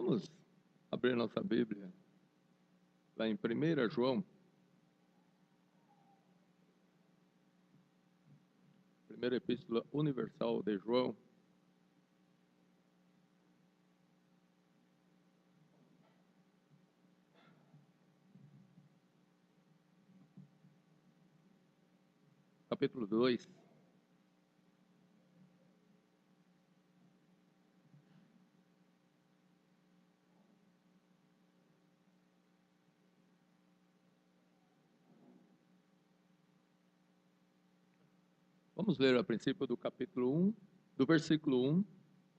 Vamos abrir nossa Bíblia lá em 1 João. Primeira Epístola Universal de João. Capítulo 2. Vamos ler a princípio do capítulo 1, do versículo 1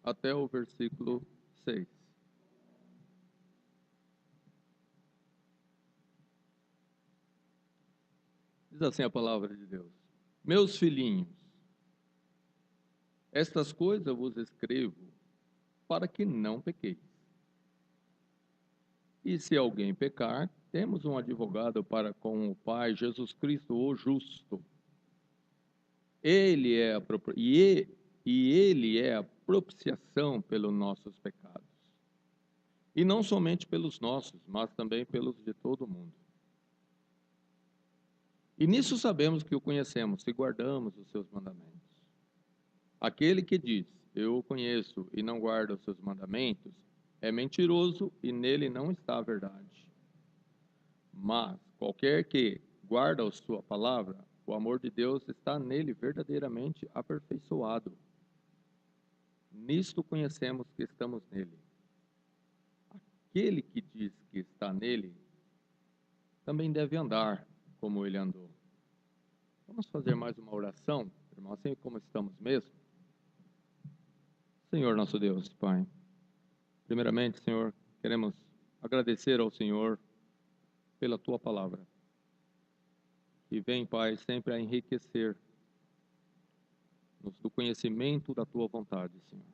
até o versículo 6. Diz assim a palavra de Deus: Meus filhinhos, estas coisas eu vos escrevo para que não pequeis. E se alguém pecar, temos um advogado para com o Pai, Jesus Cristo, o justo. Ele é a propiciação pelos nossos pecados. E não somente pelos nossos, mas também pelos de todo o mundo. E nisso sabemos que o conhecemos, se guardamos os seus mandamentos. Aquele que diz, eu o conheço, e não guarda os seus mandamentos, é mentiroso e nele não está a verdade. Mas qualquer que guarda a sua palavra, o amor de Deus está nele verdadeiramente aperfeiçoado. Nisto conhecemos que estamos nele. Aquele que diz que está nele, também deve andar como ele andou. Vamos fazer mais uma oração, irmão, assim como estamos mesmo? Senhor nosso Deus, Pai, primeiramente, Senhor, queremos agradecer ao Senhor pela Tua palavra, que vem, Pai, sempre a enriquecer-nos do conhecimento da Tua vontade, Senhor.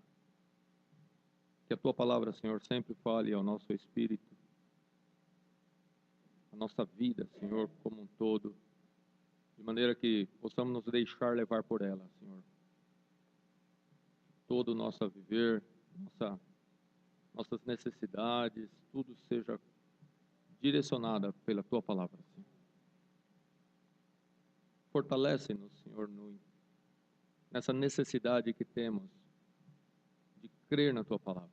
Que a Tua palavra, Senhor, sempre fale ao nosso espírito, a nossa vida, Senhor, como um todo, de maneira que possamos nos deixar levar por ela, Senhor. Todo o nosso viver, nossas necessidades, tudo seja direcionada pela Tua palavra, Senhor. Fortalece-nos, Senhor, nessa necessidade que temos de crer na Tua palavra,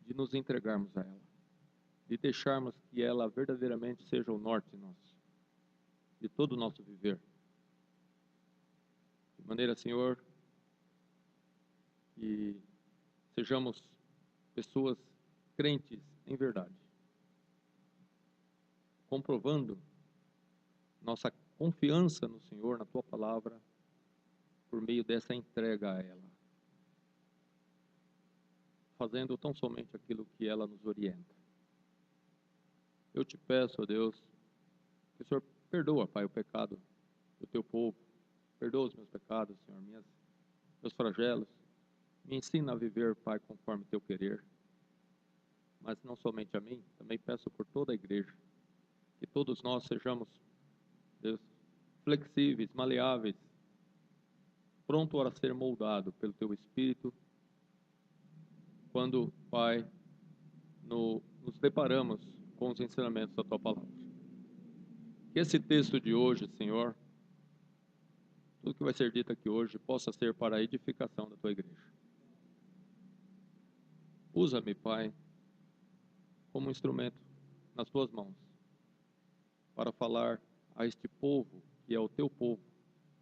de nos entregarmos a ela, de deixarmos que ela verdadeiramente seja o norte nosso, de todo o nosso viver. De maneira, Senhor, que sejamos pessoas crentes em verdade, comprovando nossa confiança no Senhor, na Tua palavra, por meio dessa entrega a ela, fazendo tão somente aquilo que ela nos orienta. Eu te peço, ó Deus, que o Senhor perdoa, Pai, o pecado do Teu povo, perdoa os meus pecados, Senhor, meus flagelos, me ensina a viver, Pai, conforme Teu querer, mas não somente a mim, também peço por toda a igreja, que todos nós sejamos, Deus, flexíveis, maleáveis, pronto a ser moldado pelo Teu Espírito, quando, Pai, nos deparamos com os ensinamentos da Tua palavra. Que esse texto de hoje, Senhor, tudo que vai ser dito aqui hoje, possa ser para a edificação da Tua igreja. Usa-me, Pai, como um instrumento nas Tuas mãos, para falar a este povo, que é o Teu povo,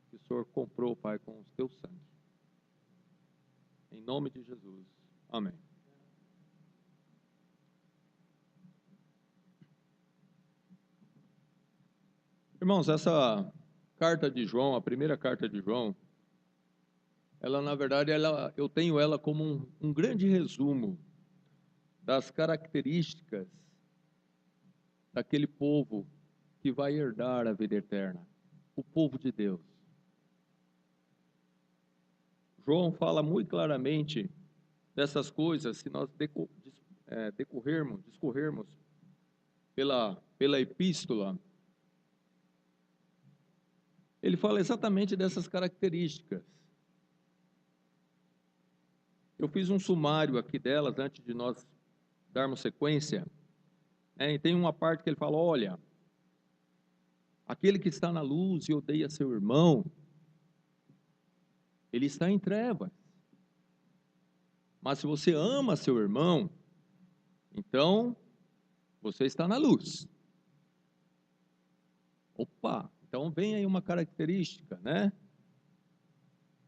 que o Senhor comprou, Pai, com o Teu sangue. Em nome de Jesus. Amém. Irmãos, essa carta de João, a primeira carta de João, ela, na verdade, eu tenho ela como um grande resumo das características daquele povo que vai herdar a vida eterna, o povo de Deus. João fala muito claramente dessas coisas, se nós discorrermos pela epístola. Ele fala exatamente dessas características. Eu fiz um sumário aqui delas antes de nós darmos sequência, e tem uma parte que ele fala, olha, aquele que está na luz e odeia seu irmão, ele está em trevas. Mas se você ama seu irmão, então você está na luz. Opa, então vem aí uma característica, né?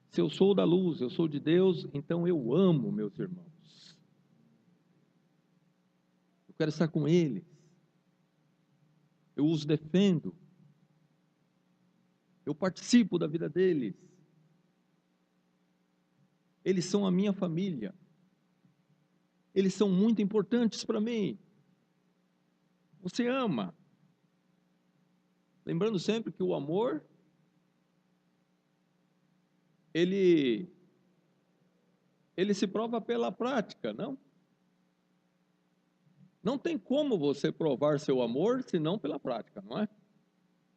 Se eu sou da luz, eu sou de Deus, então eu amo meus irmãos. Eu quero estar com eles. Eu os defendo. Eu participo da vida deles. Eles são a minha família. Eles são muito importantes para mim. Você ama. Lembrando sempre que o amor, ele se prova pela prática, não? Não tem como você provar seu amor senão pela prática, não é?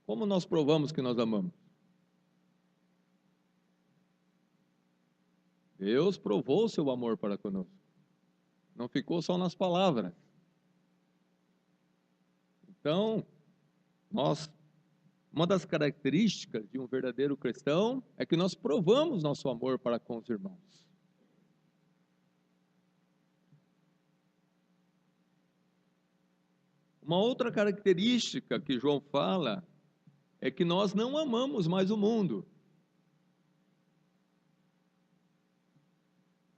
Como nós provamos que nós amamos? Deus provou seu amor para conosco. Não ficou só nas palavras. Então, uma das características de um verdadeiro cristão é que nós provamos nosso amor para com os irmãos. Uma outra característica que João fala é que nós não amamos mais o mundo.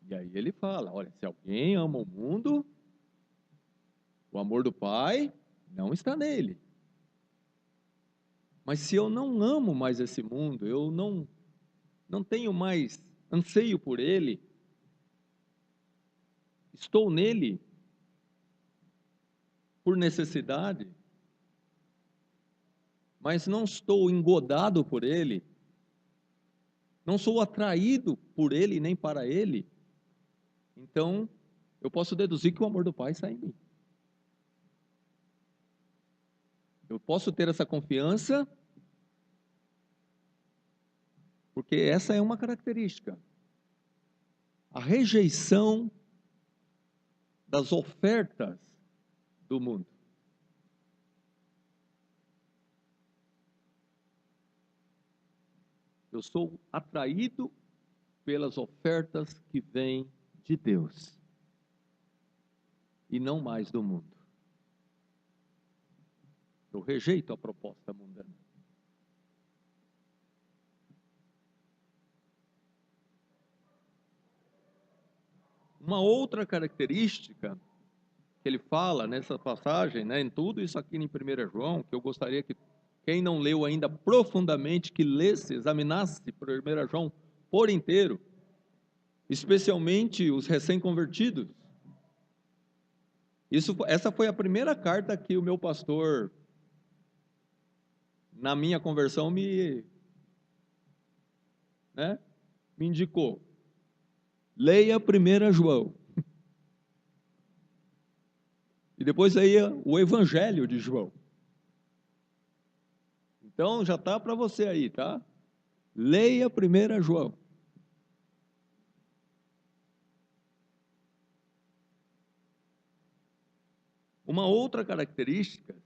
E aí ele fala, olha, se alguém ama o mundo, o amor do Pai não está nele. Mas se eu não amo mais esse mundo, eu não tenho mais anseio por ele, estou nele por necessidade, mas não estou engodado por ele, não sou atraído por ele nem para ele, então eu posso deduzir que o amor do Pai está em mim. Eu posso ter essa confiança, porque essa é uma característica. A rejeição das ofertas do mundo. Eu sou atraído pelas ofertas que vêm de Deus e não mais do mundo. Eu rejeito a proposta mundana. Uma outra característica que ele fala nessa passagem, em tudo isso aqui em 1 João, que eu gostaria que quem não leu ainda profundamente, que lesse, examinasse 1 João por inteiro, especialmente os recém-convertidos. Essa foi a primeira carta que o meu pastor, na minha conversão, me indicou. Leia 1 João. E depois leia o Evangelho de João. Então já está para você aí, tá? Leia 1 João. Uma outra característica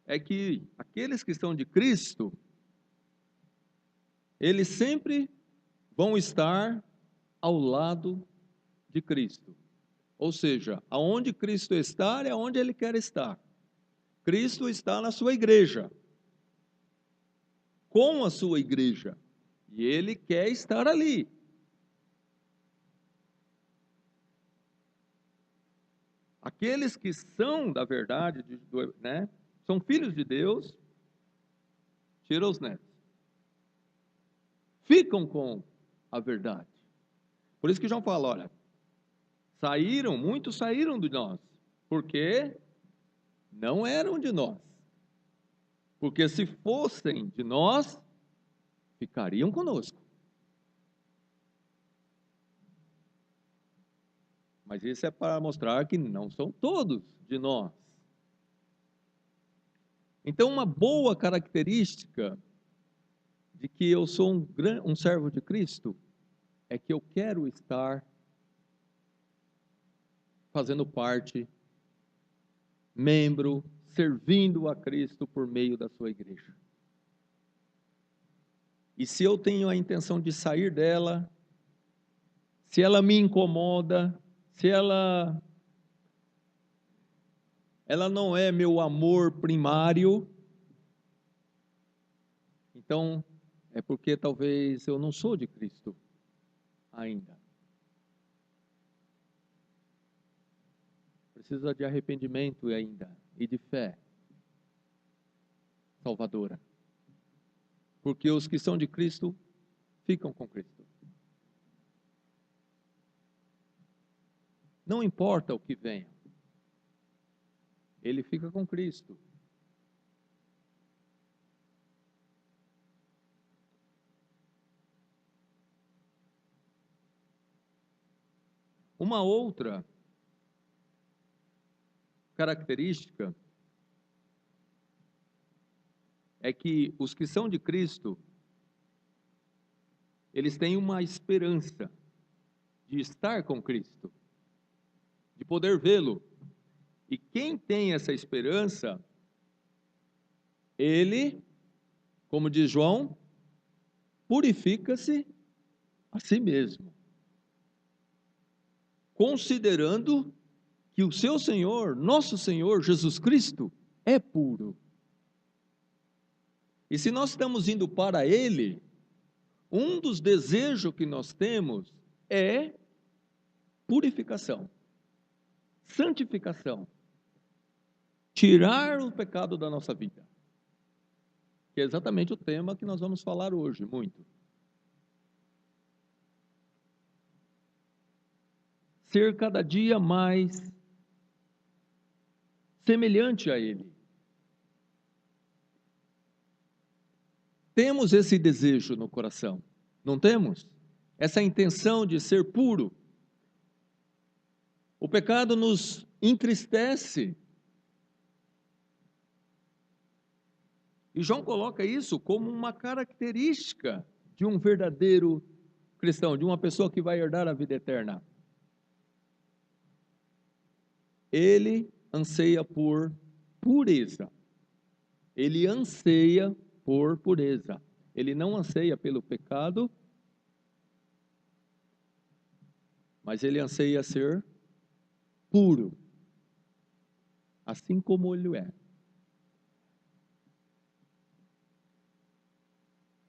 é que aqueles que estão de Cristo, eles sempre vão estar ao lado de Cristo. Ou seja, aonde Cristo está é onde Ele quer estar. Cristo está na sua igreja, com a sua igreja, e Ele quer estar ali. Aqueles que são da verdade, são filhos de Deus, tira os netos, ficam com a verdade. Por isso que João fala, olha, muitos saíram de nós, porque não eram de nós. Porque se fossem de nós, ficariam conosco. Mas isso é para mostrar que não são todos de nós. Então, uma boa característica de que eu sou um servo de Cristo é que eu quero estar fazendo parte, membro, servindo a Cristo por meio da sua igreja. E se eu tenho a intenção de sair dela, se ela me incomoda, se ela não é meu amor primário, então é porque talvez eu não sou de Cristo ainda. Precisa de arrependimento ainda e de fé salvadora. Porque os que são de Cristo ficam com Cristo. Não importa o que venha, ele fica com Cristo. Uma outra característica é que os que são de Cristo, eles têm uma esperança de estar com Cristo, de poder vê-lo. E quem tem essa esperança, ele, como diz João, purifica-se a si mesmo, considerando que o seu Senhor, nosso Senhor Jesus Cristo, é puro. E se nós estamos indo para Ele, um dos desejos que nós temos é purificação, santificação, tirar o pecado da nossa vida, que é exatamente o tema que nós vamos falar hoje, muito. Ser cada dia mais semelhante a Ele. Temos esse desejo no coração, não temos? Essa intenção de ser puro. O pecado nos entristece. E João coloca isso como uma característica de um verdadeiro cristão, de uma pessoa que vai herdar a vida eterna. Ele anseia por pureza. Ele anseia por pureza. Ele não anseia pelo pecado, mas ele anseia ser puro, assim como ele é.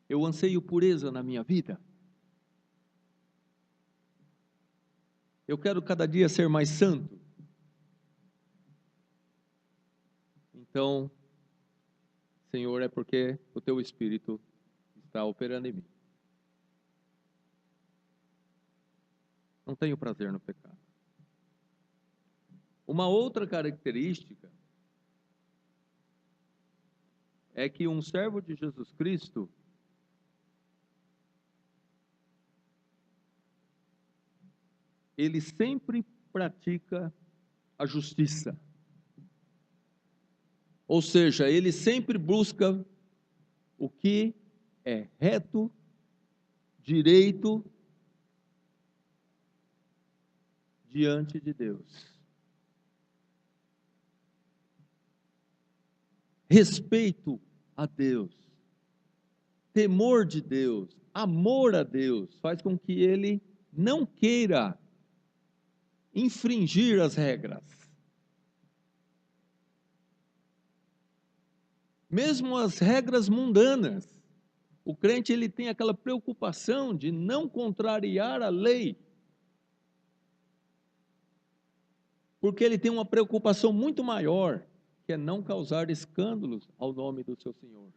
Eu anseio pureza na minha vida. Eu quero cada dia ser mais santo. Então, Senhor, é porque o Teu Espírito está operando em mim. Não tenho prazer no pecado. Uma outra característica é que um servo de Jesus Cristo, ele sempre pratica a justiça. Ou seja, ele sempre busca o que é reto, direito, diante de Deus. Respeito a Deus, temor de Deus, amor a Deus, faz com que ele não queira infringir as regras. Mesmo as regras mundanas, o crente ele tem aquela preocupação de não contrariar a lei, porque ele tem uma preocupação muito maior, que é não causar escândalos ao nome do seu Senhor,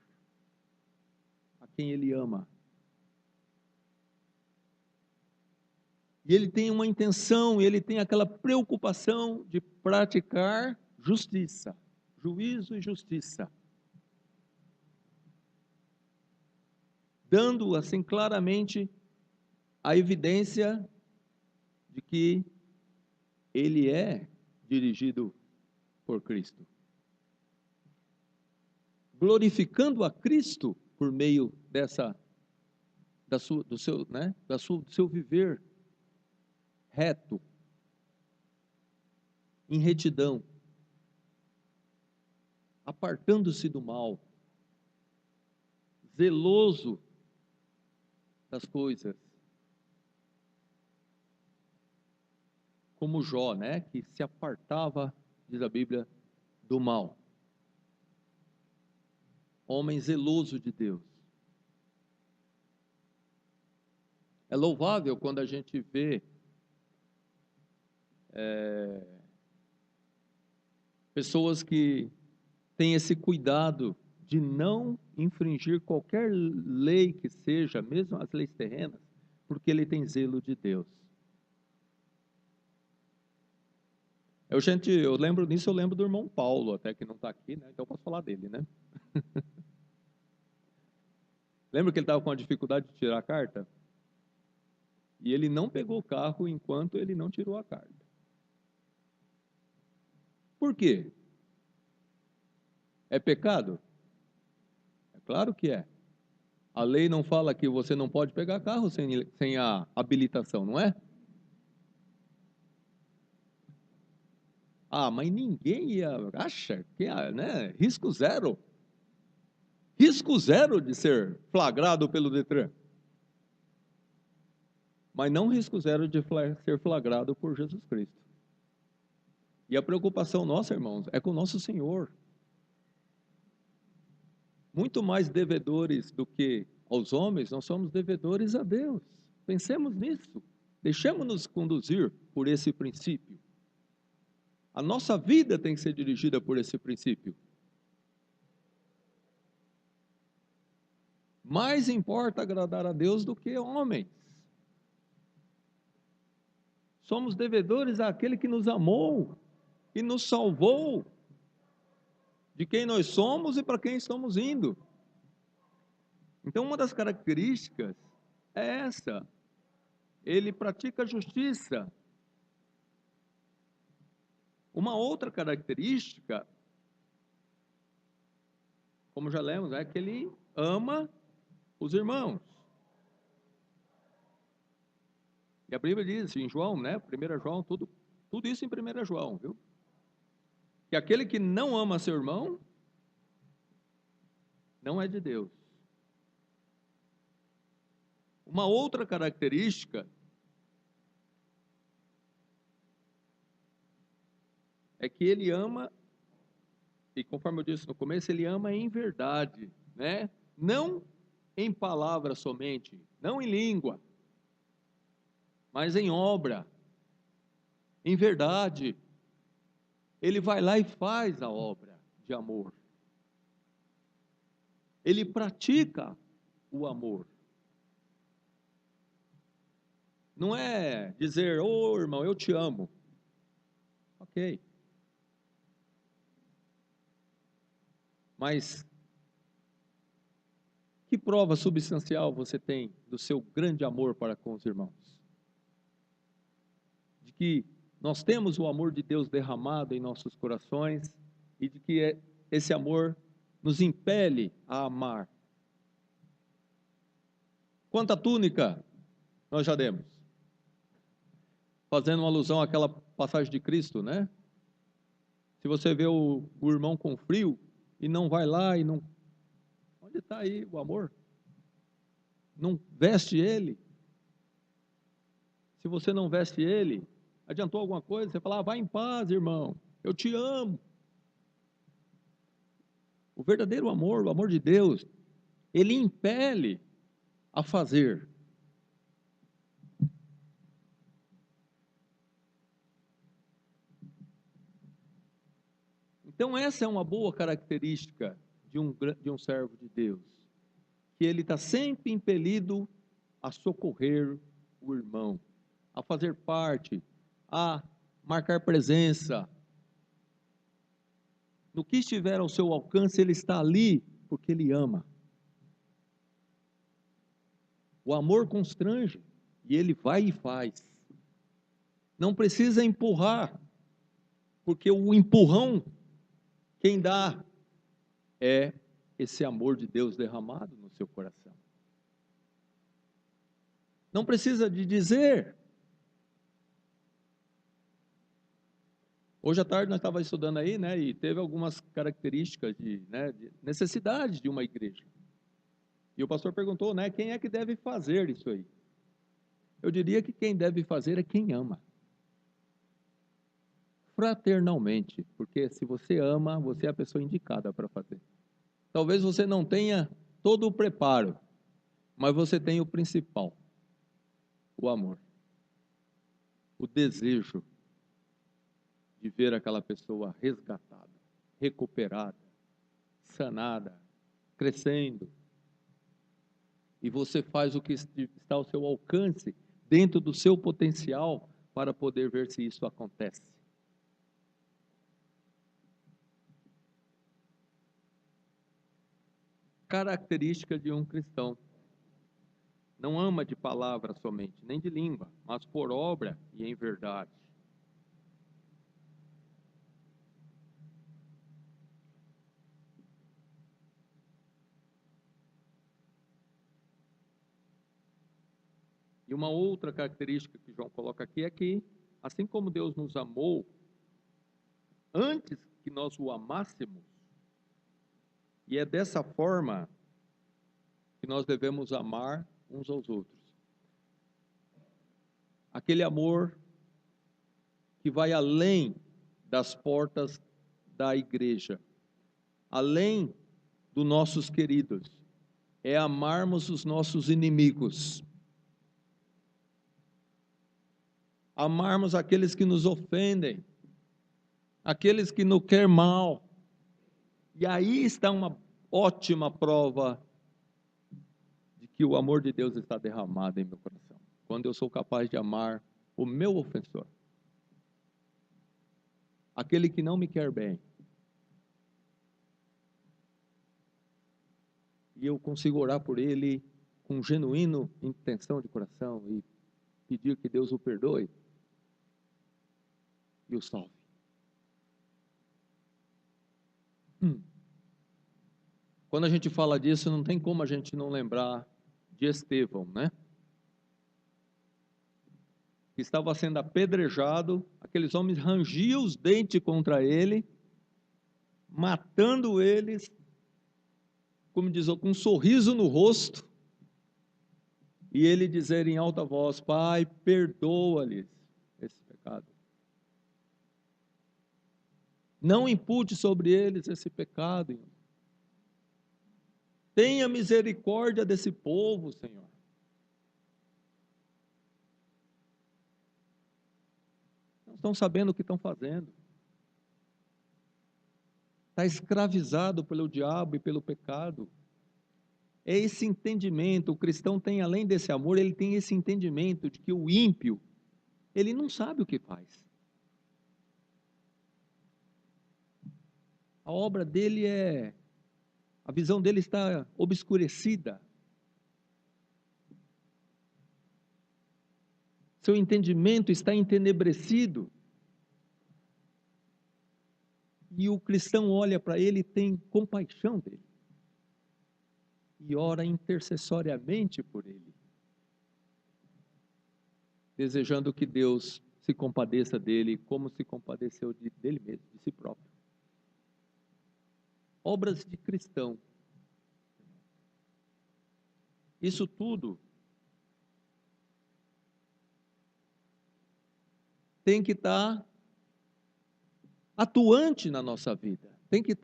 a quem ele ama. E ele tem uma intenção, ele tem aquela preocupação de praticar justiça, juízo e justiça, dando assim claramente a evidência de que ele é dirigido por Cristo, glorificando a Cristo por meio do seu viver reto. em retidão, apartando-se do mal, zeloso das coisas, como Jó, né, que se apartava, diz a Bíblia, do mal. Homem zeloso de Deus. É louvável quando a gente vê pessoas que têm esse cuidado de não infringir qualquer lei que seja, mesmo as leis terrenas, porque ele tem zelo de Deus. Eu lembro disso, eu lembro do irmão Paulo, até que não está aqui, né? Então eu posso falar dele, né? Lembra que ele estava com a dificuldade de tirar a carta? E ele não pegou o carro enquanto ele não tirou a carta. Por quê? É pecado? É claro que é. A lei não fala que você não pode pegar carro sem a habilitação, não é? Ah, mas ninguém acha que é, né? Risco zero. Risco zero de ser flagrado pelo Detran. Mas não risco zero de ser flagrado por Jesus Cristo. E a preocupação nossa, irmãos, é com o nosso Senhor. Muito mais devedores do que aos homens, nós somos devedores a Deus. Pensemos nisso. Deixemos-nos conduzir por esse princípio. A nossa vida tem que ser dirigida por esse princípio. Mais importa agradar a Deus do que homens. Somos devedores àquele que nos amou e nos salvou de quem nós somos e para quem estamos indo. Então, uma das características é essa. Ele pratica justiça. Uma outra característica, como já lemos, é que ele ama os irmãos. E a Bíblia diz em João, né? 1 João, tudo isso em 1 João, viu? Que aquele que não ama seu irmão, não é de Deus. Uma outra característica é que ele ama, e conforme eu disse no começo, ele ama em verdade, né? Não em palavras somente, não em língua, mas em obra, em verdade. Ele vai lá e faz a obra de amor. Ele pratica o amor. Não é dizer, ô irmão, eu te amo. Ok. Mas que prova substancial você tem do seu grande amor para com os irmãos? De que nós temos o amor de Deus derramado em nossos corações e de que esse amor nos impele a amar. Quanta túnica nós já demos? Fazendo uma alusão àquela passagem de Cristo, né? Se você vê o irmão com frio e não vai lá e não... Onde está aí o amor? Não veste ele. Se você não veste ele, adiantou alguma coisa? Você fala, vai em paz, irmão, eu te amo. O verdadeiro amor, o amor de Deus, ele impele a fazer. Então essa é uma boa característica de um servo de Deus, que ele está sempre impelido a socorrer o irmão, a fazer parte, a marcar presença. No que estiver ao seu alcance, ele está ali porque ele ama. O amor constrange e ele vai e faz. Não precisa empurrar, porque o empurrão, quem dá é esse amor de Deus derramado no seu coração. Não precisa de dizer. Hoje à tarde nós estávamos estudando aí, né, e teve algumas características de necessidade de uma igreja. E o pastor perguntou, né, quem é que deve fazer isso aí? Eu diria que quem deve fazer é quem ama. Fraternalmente, porque se você ama, você é a pessoa indicada para fazer. Talvez você não tenha todo o preparo, mas você tem o principal, o amor, o desejo de ver aquela pessoa resgatada, recuperada, sanada, crescendo. E você faz o que está ao seu alcance, dentro do seu potencial, para poder ver se isso acontece. Característica de um cristão: não ama de palavra somente, nem de língua, mas por obra e em verdade. E uma outra característica que João coloca aqui é que, assim como Deus nos amou, antes que nós o amássemos, e é dessa forma que nós devemos amar uns aos outros. Aquele amor que vai além das portas da igreja, além dos nossos queridos, é amarmos os nossos inimigos, amarmos aqueles que nos ofendem, aqueles que nos querem mal. E aí está uma ótima prova de que o amor de Deus está derramado em meu coração. Quando eu sou capaz de amar o meu ofensor, aquele que não me quer bem, e eu consigo orar por ele com genuína intenção de coração e pedir que Deus o perdoe e o salve. Quando a gente fala disso, não tem como a gente não lembrar de Estevão, né? Que estava sendo apedrejado, aqueles homens rangiam os dentes contra ele, matando eles, como diz, com um sorriso no rosto, e ele dizer em alta voz: Pai, perdoa-lhes esse pecado. Não impute sobre eles esse pecado. Tenha misericórdia desse povo, Senhor. Não estão sabendo o que estão fazendo. Está escravizado pelo diabo e pelo pecado. É esse entendimento, o cristão tem, além desse amor, ele tem esse entendimento de que o ímpio, ele não sabe o que faz. A obra dele a visão dele está obscurecida. Seu entendimento está entenebrecido. E o cristão olha para ele e tem compaixão dele. E ora intercessoriamente por ele, desejando que Deus se compadeça dele, como se compadeceu dele mesmo, de si próprio. Obras de cristão. Isso tudo tem que estar atuante na nossa vida, tem que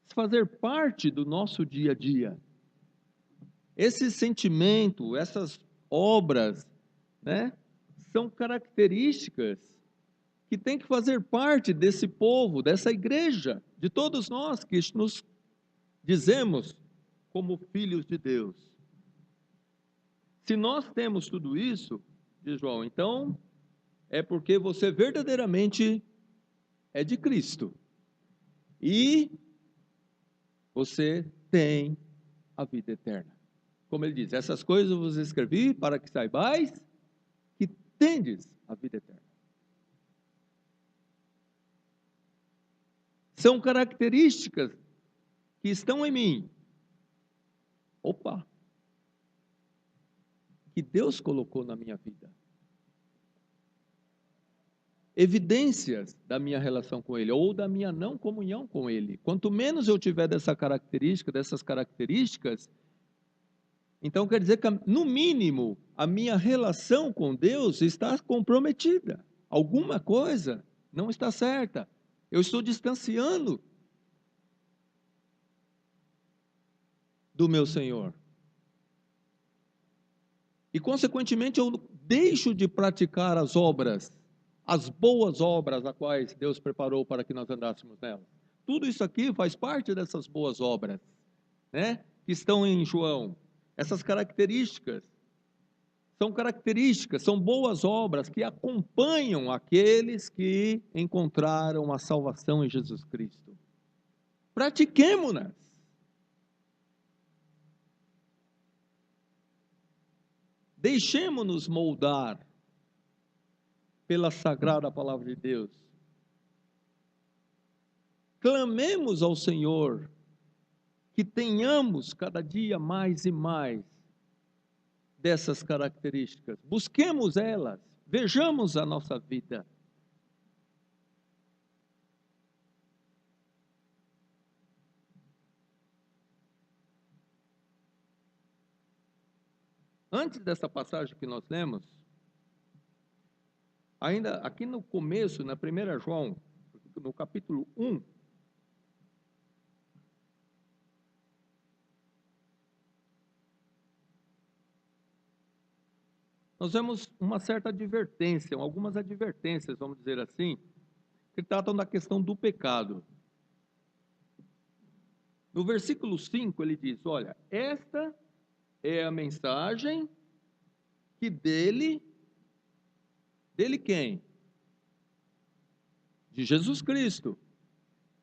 fazer parte do nosso dia a dia. Esse sentimento, essas obras, né, são características que tem que fazer parte desse povo, dessa igreja, de todos nós que nos dizemos como filhos de Deus. Se nós temos tudo isso, diz João, então é porque você verdadeiramente é de Cristo. E você tem a vida eterna. Como ele diz, essas coisas eu vos escrevi para que saibais que tendes a vida eterna. São características que estão em mim. Opa! Que Deus colocou na minha vida. evidências da minha relação com Ele, ou da minha não comunhão com Ele. Quanto menos eu tiver dessas características, então quer dizer que, no mínimo, a minha relação com Deus está comprometida. Alguma coisa não está certa. Eu estou distanciando do meu Senhor. E, consequentemente, eu deixo de praticar as obras, as boas obras, as quais Deus preparou para que nós andássemos nelas. Tudo isso aqui faz parte dessas boas obras, né? Que estão em João. Essas características, são boas obras que acompanham aqueles que encontraram a salvação em Jesus Cristo. Pratiquemo-nas. Deixemo-nos moldar pela sagrada palavra de Deus. Clamemos ao Senhor que tenhamos cada dia mais e mais dessas características. Busquemos elas, vejamos a nossa vida. Antes dessa passagem que nós lemos, ainda aqui no começo, na 1 João, no capítulo 1, nós vemos uma certa advertência, algumas advertências, vamos dizer assim, que tratam da questão do pecado. No versículo 5 ele diz, olha, esta é a mensagem que dele quem? De Jesus Cristo.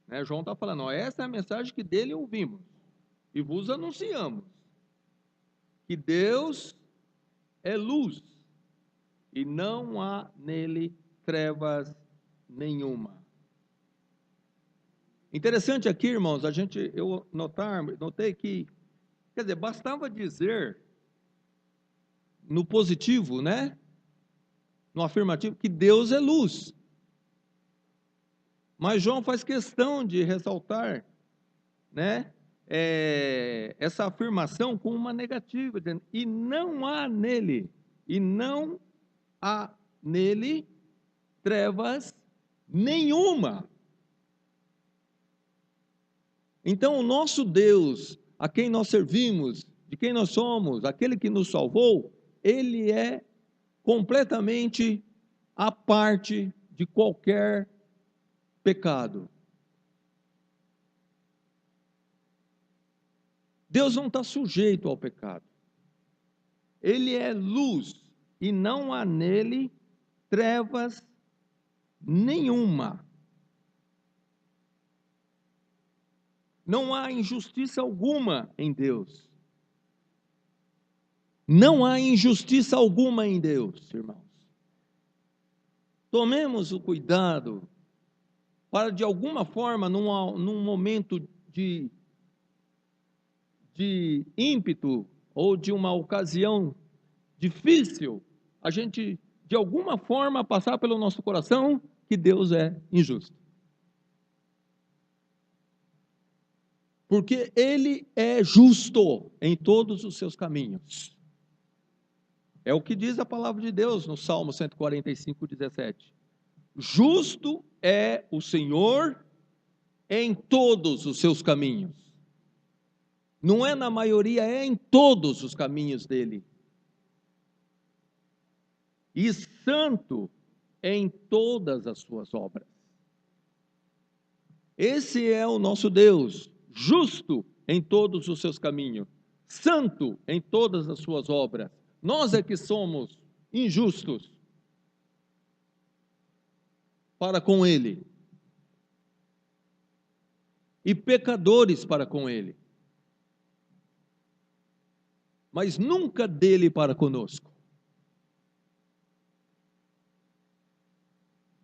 Né? João está falando, ó, essa é a mensagem que dele ouvimos e vos anunciamos, que Deus é luz e não há nele trevas nenhuma. Interessante aqui, irmãos, eu notei que, quer dizer, bastava dizer no positivo, né? No afirmativo, que Deus é luz. Mas João faz questão de ressaltar, né? Essa afirmação com uma negativa, dizendo, e não há nele trevas nenhuma. Então, o nosso Deus, a quem nós servimos, de quem nós somos, aquele que nos salvou, ele é completamente à parte de qualquer pecado. Deus não está sujeito ao pecado. Ele é luz e não há nele trevas nenhuma. Não há injustiça alguma em Deus. Não há injustiça alguma em Deus, irmãos. Tomemos o cuidado para, de alguma forma, num momento de ímpeto ou de uma ocasião difícil, a gente, de alguma forma, passar pelo nosso coração que Deus é injusto. Porque Ele é justo em todos os seus caminhos. É o que diz a palavra de Deus no Salmo 145, 17. Justo é o Senhor em todos os seus caminhos. Não é na maioria, é em todos os caminhos dele. E santo em todas as suas obras. Esse é o nosso Deus, justo em todos os seus caminhos, santo em todas as suas obras. Nós é que somos injustos para com Ele e pecadores para com Ele, mas nunca dele para conosco.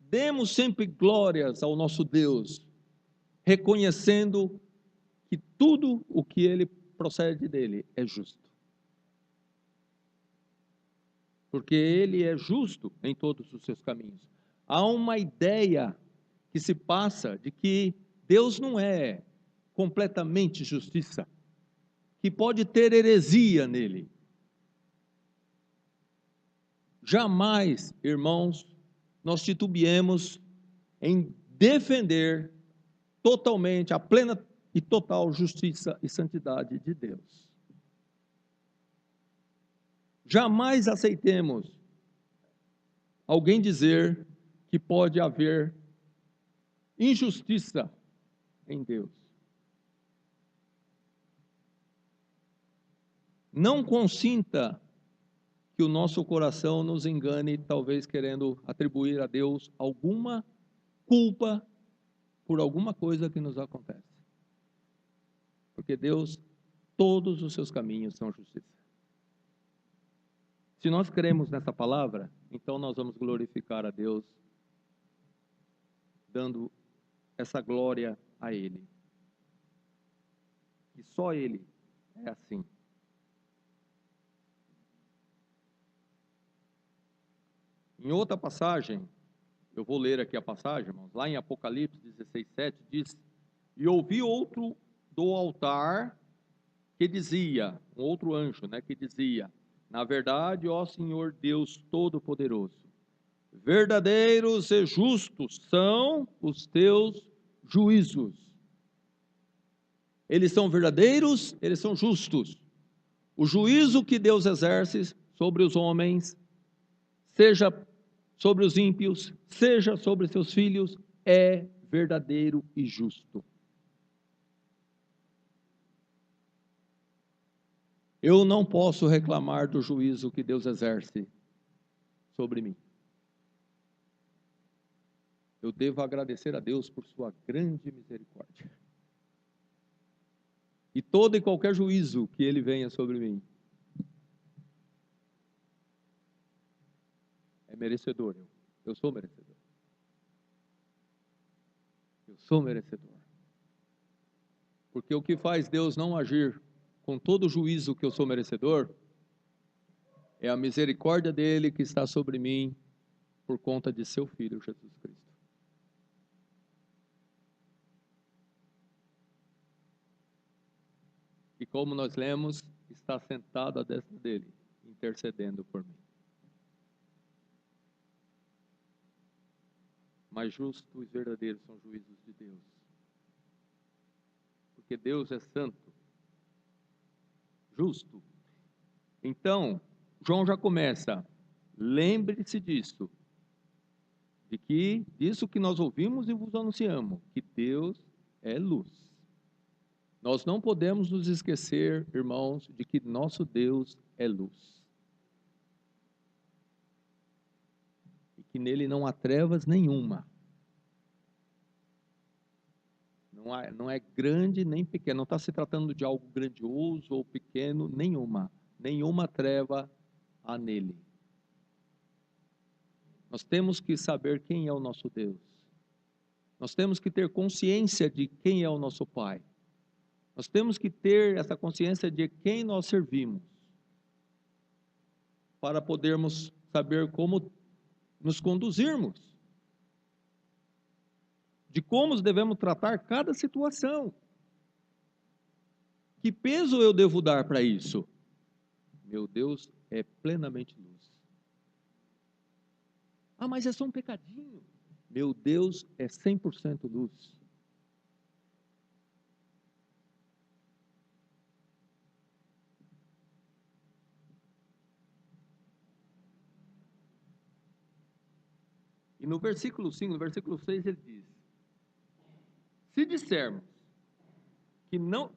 Demos sempre glórias ao nosso Deus, reconhecendo que tudo o que Ele procede dele é justo. Porque Ele é justo em todos os seus caminhos. há uma ideia que se passa de que Deus não é completamente justiça, que pode ter heresia nele. Jamais, irmãos, nós titubeemos em defender totalmente a plena e total justiça e santidade de Deus. Jamais aceitemos alguém dizer que pode haver injustiça em Deus. Não consinta que o nosso coração nos engane, talvez querendo atribuir a Deus alguma culpa por alguma coisa que nos acontece. Porque Deus, todos os seus caminhos são justiça. Se nós cremos nessa palavra, então nós vamos glorificar a Deus, dando essa glória a Ele. E só Ele é assim. Em outra passagem, eu vou ler aqui a passagem, irmãos, lá em Apocalipse 16:7, diz: e ouvi outro do altar que dizia, um outro anjo, que dizia: na verdade, ó Senhor Deus Todo-Poderoso, verdadeiros e justos são os teus juízos. Eles são verdadeiros, eles são justos. O juízo que Deus exerce sobre os homens, seja sobre os ímpios, seja sobre seus filhos, é verdadeiro e justo. Eu não posso reclamar do juízo que Deus exerce sobre mim. Eu devo agradecer a Deus por sua grande misericórdia. E todo e qualquer juízo que Ele venha sobre mim é merecedor. Eu sou merecedor. Eu sou merecedor. Porque o que faz Deus não agir com todo o juízo que eu sou merecedor é a misericórdia dele que está sobre mim por conta de seu Filho Jesus Cristo. E como nós lemos, está sentado à destra dele, intercedendo por mim. Mas justos e verdadeiros são juízos de Deus. Porque Deus é santo, justo. Então, João já começa, lembre-se disso, disso que nós ouvimos e vos anunciamos, que Deus é luz. Nós não podemos nos esquecer, irmãos, de que nosso Deus é luz. E que nele não há trevas nenhuma. Não é grande nem pequeno, não está se tratando de algo grandioso ou pequeno, nenhuma treva há nele. Nós temos que saber quem é o nosso Deus. Nós temos que ter consciência de quem é o nosso Pai. Nós temos que ter essa consciência de quem nós servimos, para podermos saber como nos conduzirmos, de como devemos tratar cada situação. Que peso eu devo dar para isso? Meu Deus é plenamente luz. Ah, mas é só um pecadinho. Meu Deus é 100% luz. E no versículo 5, no versículo 6, ele diz: se dissermos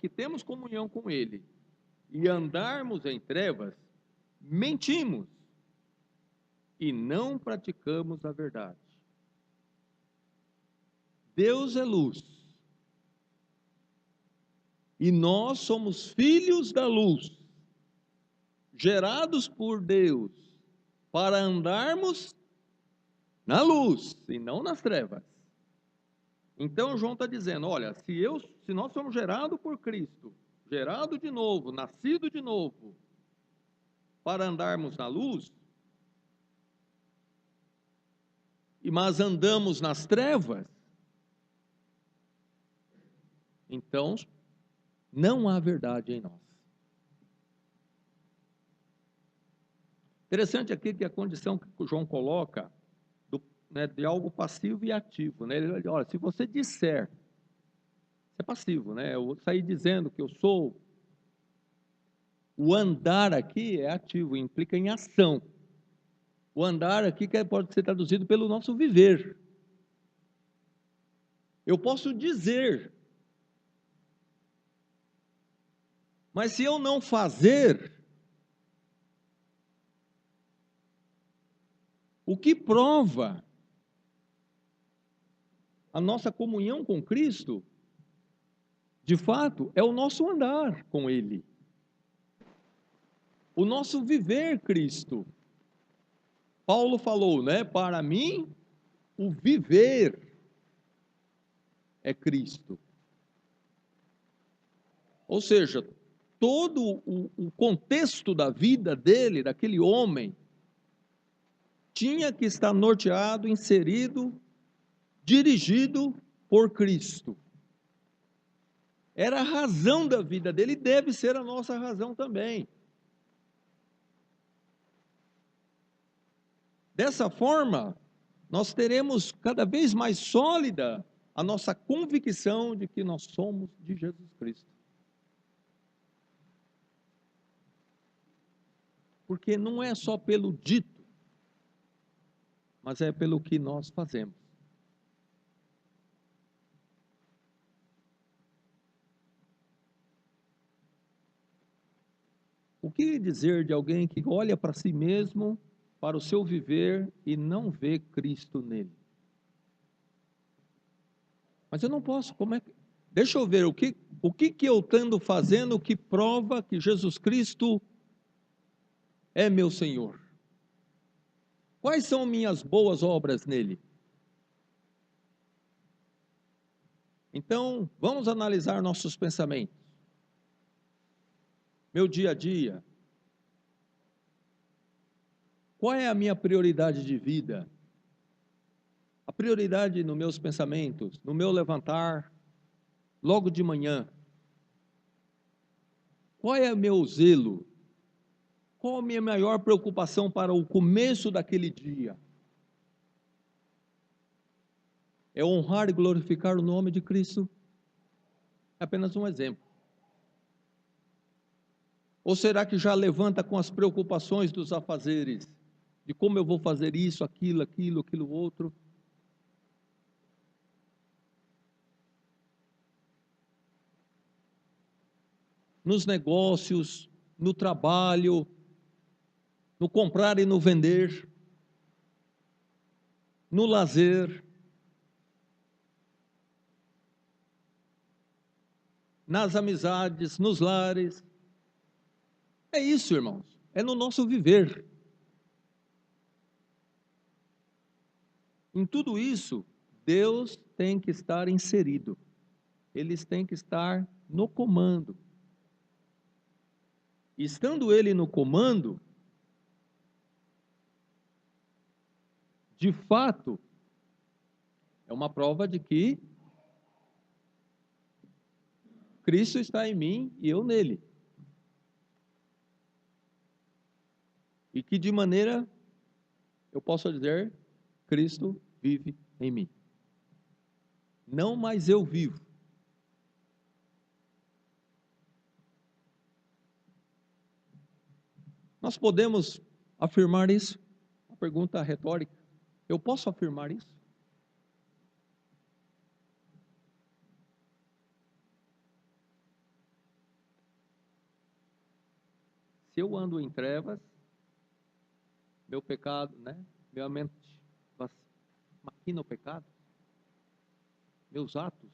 que temos comunhão com ele e andarmos em trevas, mentimos e não praticamos a verdade. Deus é luz. E nós somos filhos da luz, gerados por Deus, para andarmos na luz e não nas trevas. Então João está dizendo, olha, se nós somos gerados por Cristo, gerado de novo, nascido de novo, para andarmos na luz, mas andamos nas trevas, então não há verdade em nós. Interessante aqui que a condição que o João coloca de algo passivo e ativo. Né? Ele olha, se você disser, isso é passivo, né? Eu sair dizendo que eu sou, o andar aqui é ativo, implica em ação. O andar aqui pode ser traduzido pelo nosso viver. Eu posso dizer, mas se eu não fazer, o que prova a nossa comunhão com Cristo, de fato, é o nosso andar com Ele. O nosso viver Cristo. Paulo falou, né? Para mim, o viver é Cristo. Ou seja, todo o contexto da vida dele, daquele homem, tinha que estar norteado, inserido, dirigido por Cristo. Era a razão da vida dele e deve ser a nossa razão também. Dessa forma, nós teremos cada vez mais sólida a nossa convicção de que nós somos de Jesus Cristo. Porque não é só pelo dito, mas é pelo que nós fazemos. O que dizer de alguém que olha para si mesmo, para o seu viver e não vê Cristo nele? Mas eu não posso, como é que... Deixa eu ver o que eu ando fazendo que prova que Jesus Cristo é meu Senhor. Quais são minhas boas obras nele? Então, vamos analisar nossos pensamentos. Meu dia a dia. Qual é a minha prioridade de vida? A prioridade nos meus pensamentos, no meu levantar, logo de manhã. Qual é o meu zelo? Qual a minha maior preocupação para o começo daquele dia? É honrar e glorificar o nome de Cristo? É apenas um exemplo. Ou será que já levanta com as preocupações dos afazeres? De como eu vou fazer isso, aquilo outro? Nos negócios, no trabalho, no comprar e no vender, no lazer, nas amizades, nos lares. É isso, irmãos. É no nosso viver. Em tudo isso, Deus tem que estar inserido. Eles têm que estar no comando. Estando Ele no comando, de fato, é uma prova de que Cristo está em mim e eu nele. E que de maneira, eu posso dizer, Cristo vive em mim. Não mais eu vivo. Nós podemos afirmar isso? Uma pergunta retórica. Eu posso afirmar isso? Se eu ando em trevas, meu pecado, né? Minha mente maquina o pecado, meus atos,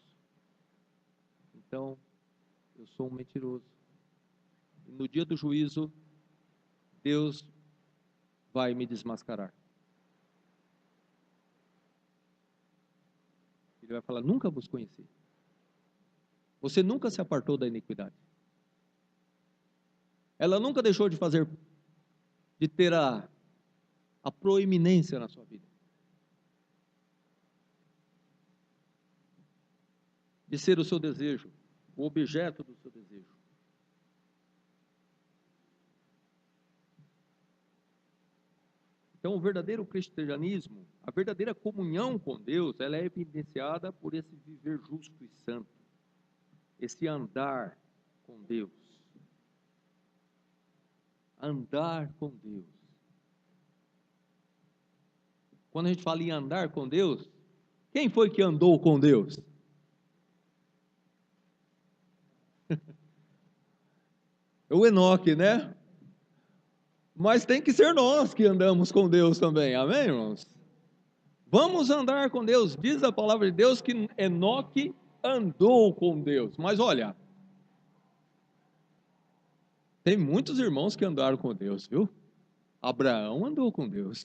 então eu sou um mentiroso. E no dia do juízo, Deus vai me desmascarar. Ele vai falar, nunca vos conheci. Você nunca se apartou da iniquidade. Ela nunca deixou de ter a proeminência na sua vida. de ser o seu desejo, o objeto do seu desejo. Então, o verdadeiro cristianismo, a verdadeira comunhão com Deus, ela é evidenciada por esse viver justo e santo, esse andar com Deus. Andar com Deus. Quando a gente fala em andar com Deus, quem foi que andou com Deus? O Enoque, né? Mas tem que ser nós que andamos com Deus também, amém, irmãos? Vamos andar com Deus. Diz a palavra de Deus que Enoque andou com Deus. Mas olha, tem muitos irmãos que andaram com Deus, viu? Abraão andou com Deus.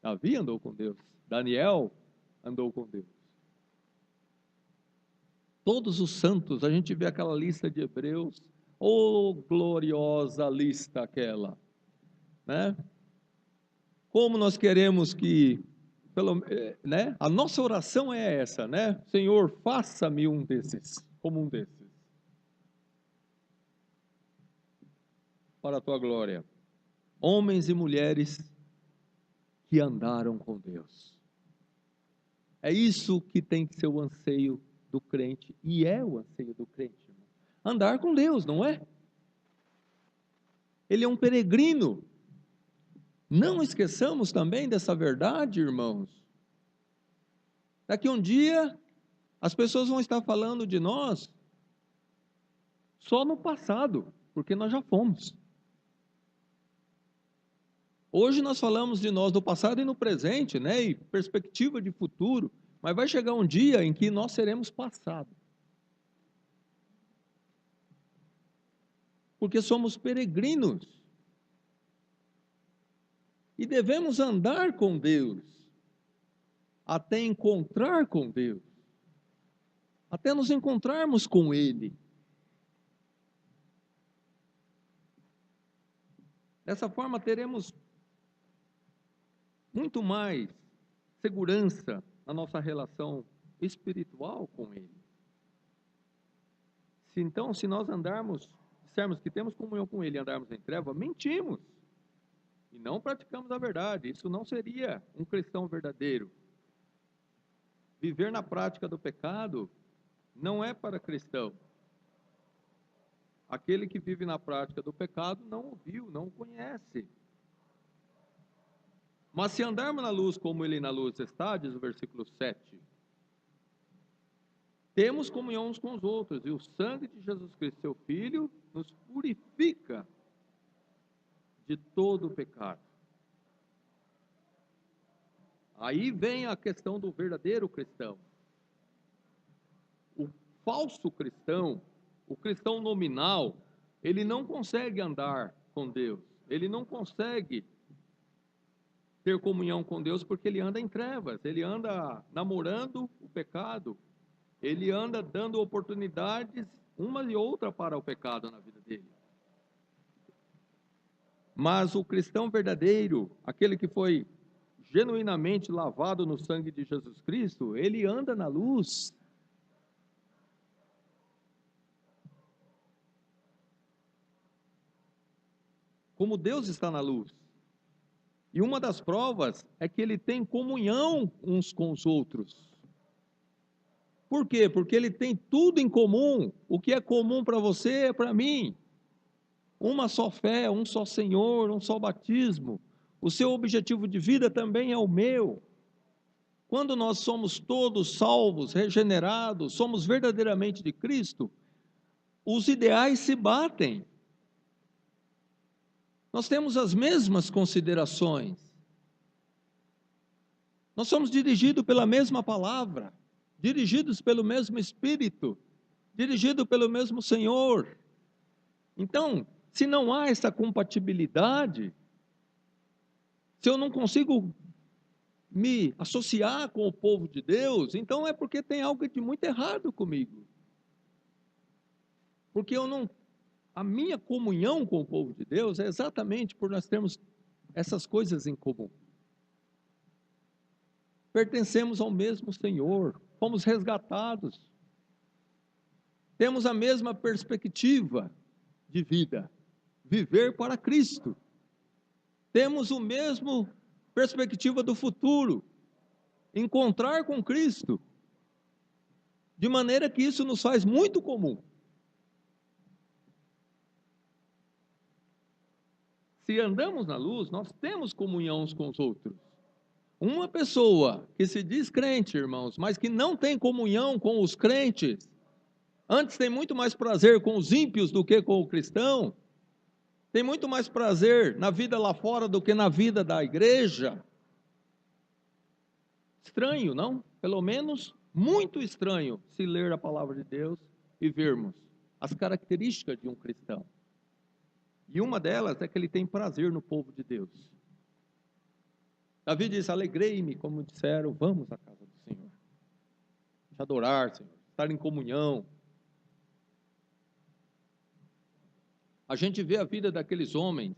Davi andou com Deus. Daniel andou com Deus. Todos os santos, a gente vê aquela lista de Hebreus, gloriosa lista aquela, né? Como nós queremos que, né? A nossa oração é essa, né? Senhor, faça-me um desses, como um desses, para a tua glória. Homens e mulheres que andaram com Deus. É isso que tem que ser o anseio do crente, e é o anseio do crente. Andar com Deus, não é? Ele é um peregrino. Não esqueçamos também dessa verdade, irmãos. Daqui um dia, as pessoas vão estar falando de nós só no passado, porque nós já fomos. Hoje nós falamos de nós no passado e no presente, né? E perspectiva de futuro, mas vai chegar um dia em que nós seremos passado. Porque somos peregrinos. E devemos andar com Deus, até encontrar com Deus, até nos encontrarmos com Ele. Dessa forma teremos muito mais segurança na nossa relação espiritual com Ele. Se nós dissermos que temos comunhão com Ele e andarmos em treva, mentimos. E não praticamos a verdade. Isso não seria um cristão verdadeiro. Viver na prática do pecado não é para cristão. Aquele que vive na prática do pecado não ouviu, não conhece. Mas se andarmos na luz como Ele na luz está, diz o versículo 7, temos comunhão uns com os outros, e o sangue de Jesus Cristo, seu Filho, nos purifica de todo o pecado. Aí vem a questão do verdadeiro cristão. O falso cristão, o cristão nominal, ele não consegue andar com Deus, ele não consegue ter comunhão com Deus porque ele anda em trevas, ele anda namorando o pecado, ele anda dando oportunidades uma e outra para o pecado na vida dele. Mas o cristão verdadeiro, aquele que foi genuinamente lavado no sangue de Jesus Cristo, ele anda na luz. Como Deus está na luz. E uma das provas é que ele tem comunhão uns com os outros. Por quê? Porque ele tem tudo em comum. O que é comum para você é para mim. Uma só fé, um só Senhor, um só batismo. O seu objetivo de vida também é o meu. Quando nós somos todos salvos, regenerados, somos verdadeiramente de Cristo, os ideais se batem. Nós temos as mesmas considerações. Nós somos dirigidos pela mesma palavra, dirigidos pelo mesmo Espírito, dirigidos pelo mesmo Senhor. Então, se não há essa compatibilidade, se eu não consigo me associar com o povo de Deus, então é porque tem algo de muito errado comigo. Porque a minha comunhão com o povo de Deus é exatamente por nós termos essas coisas em comum. Pertencemos ao mesmo Senhor, fomos resgatados. temos a mesma perspectiva de vida, viver para Cristo. Temos o mesmo perspectiva do futuro, encontrar com Cristo, de maneira que isso nos faz muito comum. Se andamos na luz, nós temos comunhão uns com os outros. Uma pessoa que se diz crente, irmãos, mas que não tem comunhão com os crentes, antes tem muito mais prazer com os ímpios do que com o cristão, tem muito mais prazer na vida lá fora do que na vida da igreja. Estranho, não? Pelo menos muito estranho se ler a palavra de Deus e vermos as características de um cristão. E uma delas é que ele tem prazer no povo de Deus. Davi diz: alegrei-me, como disseram, vamos à casa do Senhor. Te adorar, Senhor, estar em comunhão. A gente vê a vida daqueles homens,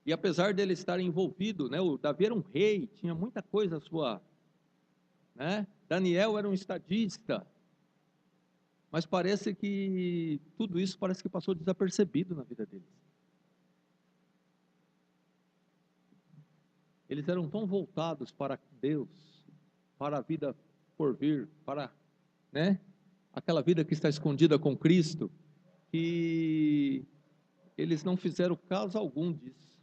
e apesar dele estar envolvido, né, o Davi era um rei, tinha muita coisa a sua, né? Daniel era um estadista, mas parece que tudo isso parece que passou desapercebido na vida deles. Eles eram tão voltados para Deus, para a vida por vir, para, né, aquela vida que está escondida com Cristo, que eles não fizeram caso algum disso.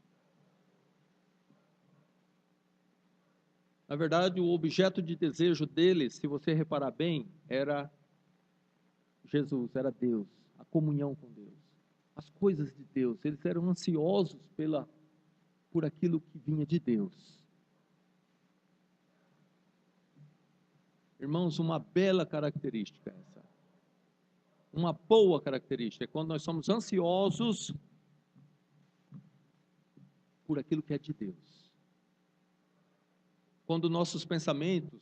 Na verdade, o objeto de desejo deles, se você reparar bem, era Jesus, era Deus, a comunhão com Deus, as coisas de Deus. Eles eram ansiosos por aquilo que vinha de Deus. Irmãos, uma bela característica essa. Uma boa característica é quando nós somos ansiosos por aquilo que é de Deus. Quando nossos pensamentos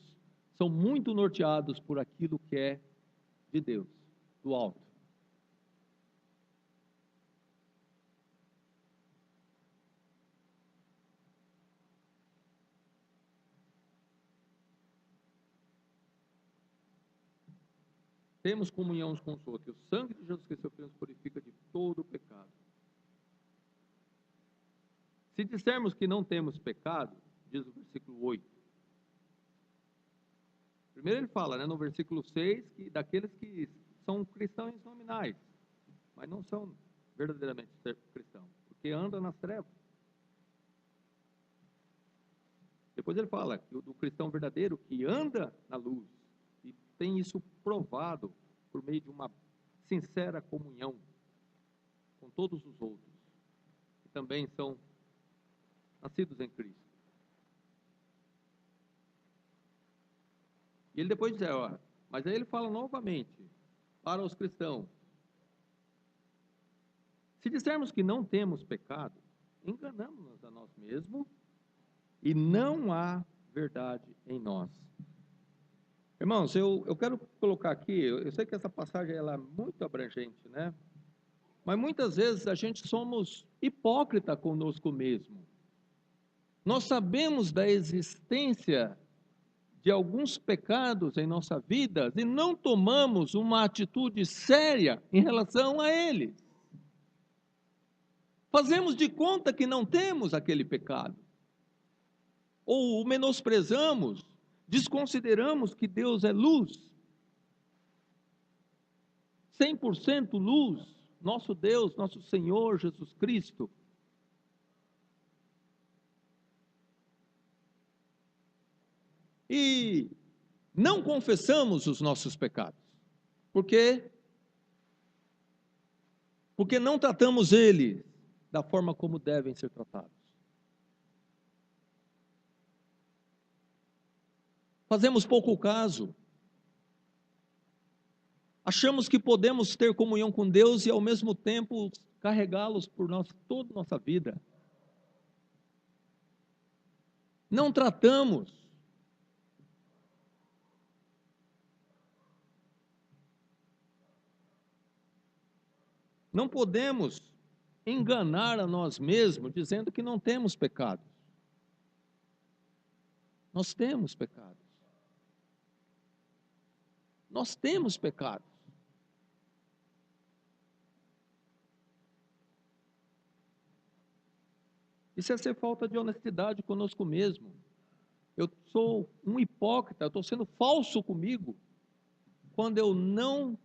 são muito norteados por aquilo que é de Deus, do alto. Temos comunhão uns com os outros. O sangue de Jesus Cristo nos purifica de todo o pecado. Se dissermos que não temos pecado, diz o versículo 8. Primeiro ele fala, né, no versículo 6, que daqueles que são cristãos nominais, mas não são verdadeiramente cristãos, porque andam nas trevas. Depois ele fala que do cristão verdadeiro que anda na luz, e tem isso provado por meio de uma sincera comunhão com todos os outros, que também são nascidos em Cristo. E ele depois diz, ó, mas aí ele fala novamente para os cristãos: se dissermos que não temos pecado, enganamos-nos a nós mesmos e não há verdade em nós. Irmãos, eu quero colocar aqui, eu sei que essa passagem ela é muito abrangente, né? Mas muitas vezes a gente somos hipócrita conosco mesmo. Nós sabemos da existência de alguns pecados em nossa vida e não tomamos uma atitude séria em relação a eles. Fazemos de conta que não temos aquele pecado. Ou o menosprezamos, desconsideramos que Deus é luz. 100% luz, nosso Deus, nosso Senhor Jesus Cristo. E não confessamos os nossos pecados. Por quê? Porque não tratamos eles da forma como devem ser tratados. Fazemos pouco caso. Achamos que podemos ter comunhão com Deus e ao mesmo tempo carregá-los por toda a nossa vida. Não tratamos. Não podemos enganar a nós mesmos dizendo que não temos pecados. Nós temos pecados. Nós temos pecados. Isso é ser falta de honestidade conosco mesmo. Eu sou um hipócrita, eu estou sendo falso comigo quando eu não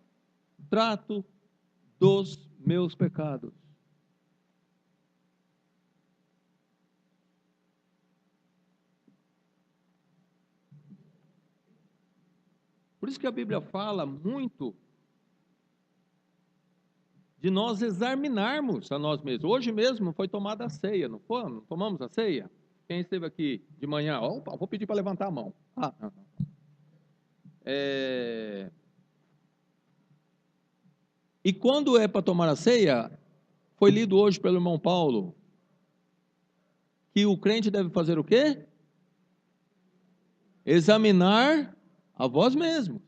trato dos meus pecados. Por isso que a Bíblia fala muito de nós examinarmos a nós mesmos. Hoje mesmo foi tomada a ceia, não foi? Não tomamos a ceia? Quem esteve aqui de manhã? Opa, vou pedir para levantar a mão. E quando é para tomar a ceia, foi lido hoje pelo irmão Paulo, que o crente deve fazer o quê? Examinar a vós mesmo.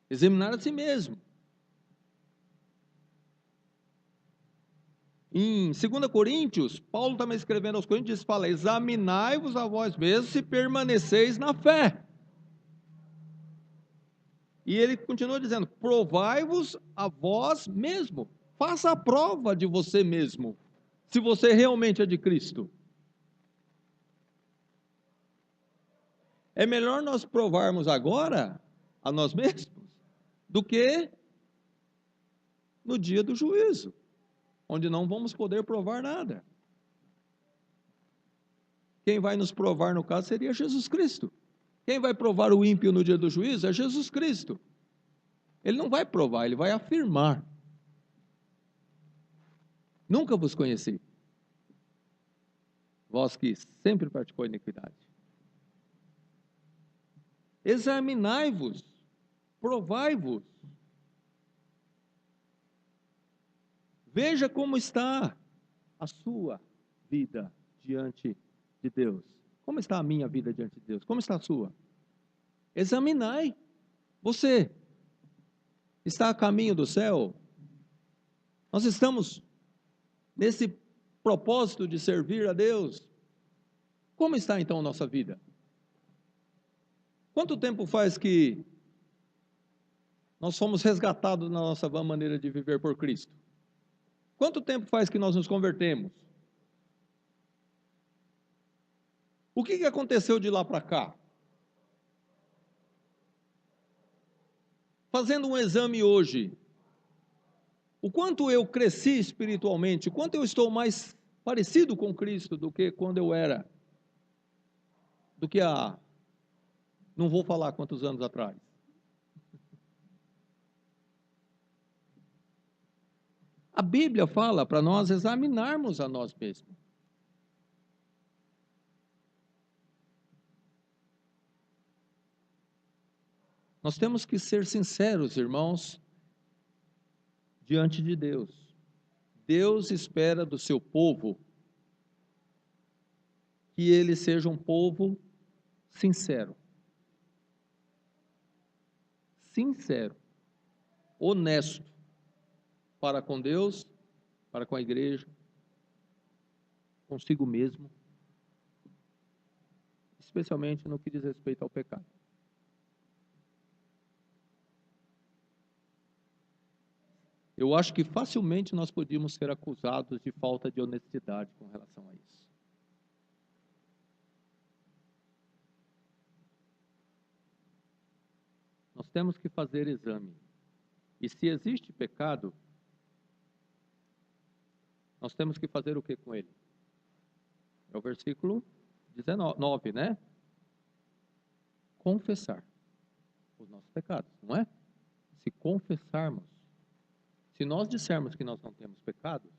Examinar a si mesmo. Em 2 Coríntios, Paulo também escrevendo aos Coríntios, fala, examinai-vos a vós mesmos se permaneceis na fé. E ele continua dizendo, provai-vos a vós mesmo. Faça a prova de você mesmo, se você realmente é de Cristo. É melhor nós provarmos agora a nós mesmos do que no dia do juízo, onde não vamos poder provar nada. Quem vai nos provar, no caso, seria Jesus Cristo. Quem vai provar o ímpio no dia do juízo é Jesus Cristo. Ele não vai provar, ele vai afirmar. Nunca vos conheci, vós que sempre praticou iniquidade. Examinai-vos, provai-vos. Veja como está a sua vida diante de Deus. Como está a minha vida diante de Deus? Como está a sua? Examinai. Você está a caminho do céu? Nós estamos nesse propósito de servir a Deus? Como está então a nossa vida? Quanto tempo faz que nós fomos resgatados na nossa vã maneira de viver por Cristo? Quanto tempo faz que nós nos convertemos? O que aconteceu de lá para cá? Fazendo um exame hoje, o quanto eu cresci espiritualmente, o quanto eu estou mais parecido com Cristo do que quando eu era, do que não vou falar quantos anos atrás. A Bíblia fala para nós examinarmos a nós mesmos. Nós temos que ser sinceros, irmãos, diante de Deus. Deus espera do seu povo que ele seja um povo sincero. Sincero, honesto, para com Deus, para com a igreja, consigo mesmo, especialmente no que diz respeito ao pecado. Eu acho que facilmente nós podíamos ser acusados de falta de honestidade com relação a isso. Nós temos que fazer exame. E se existe pecado, nós temos que fazer o que com ele? É o versículo 19, né? Confessar os nossos pecados, não é? Se confessarmos, se nós dissermos que nós não temos pecados,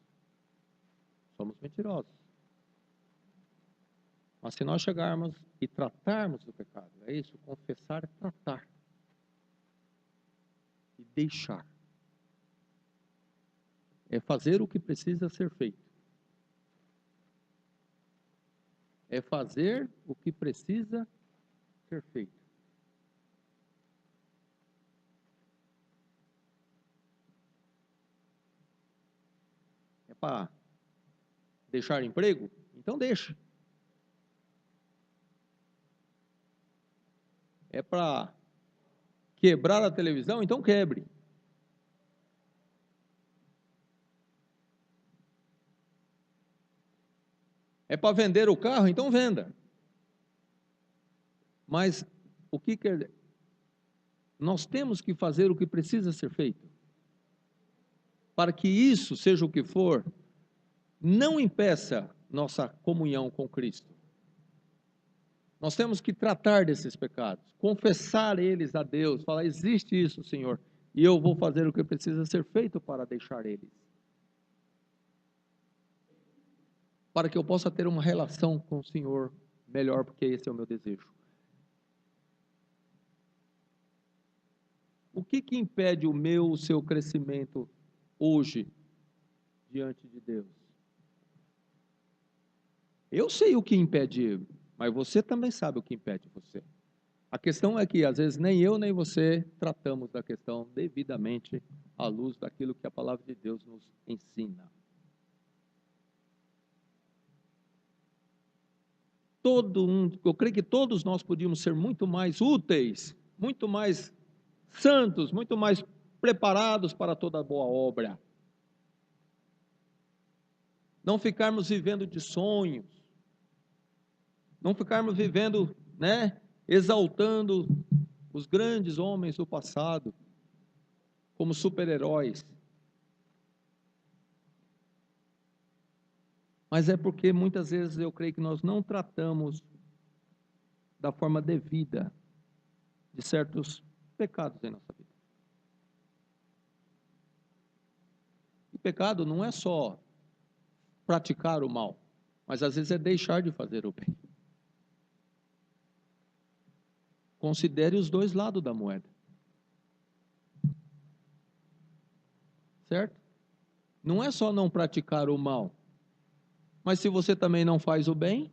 somos mentirosos. Mas se nós chegarmos e tratarmos do pecado, é isso, confessar é tratar. E deixar. É fazer o que precisa ser feito. É fazer o que precisa ser feito. É para deixar emprego? Então deixa. É para quebrar a televisão? Então quebre. É para vender o carro? Então venda. Mas o que quer dizer? Nós temos que fazer o que precisa ser feito. Para que isso, seja o que for, não impeça nossa comunhão com Cristo. Nós temos que tratar desses pecados, confessar eles a Deus, falar, existe isso, Senhor, e eu vou fazer o que precisa ser feito para deixar eles. Para que eu possa ter uma relação com o Senhor melhor, porque esse é o meu desejo. O que impede o seu crescimento hoje diante de Deus? Eu sei o que impede, mas você também sabe o que impede você. A questão é que, às vezes, nem eu nem você tratamos da questão devidamente à luz daquilo que a palavra de Deus nos ensina. Eu creio que todos nós podíamos ser muito mais úteis, muito mais santos, muito mais preparados para toda boa obra. Não ficarmos vivendo de sonhos, não ficarmos vivendo, exaltando os grandes homens do passado como super-heróis. Mas é porque muitas vezes eu creio que nós não tratamos da forma devida de certos pecados em nossa vida. E pecado não é só praticar o mal, mas às vezes é deixar de fazer o bem. Considere os dois lados da moeda. Certo? Não é só não praticar o mal, mas se você também não faz o bem,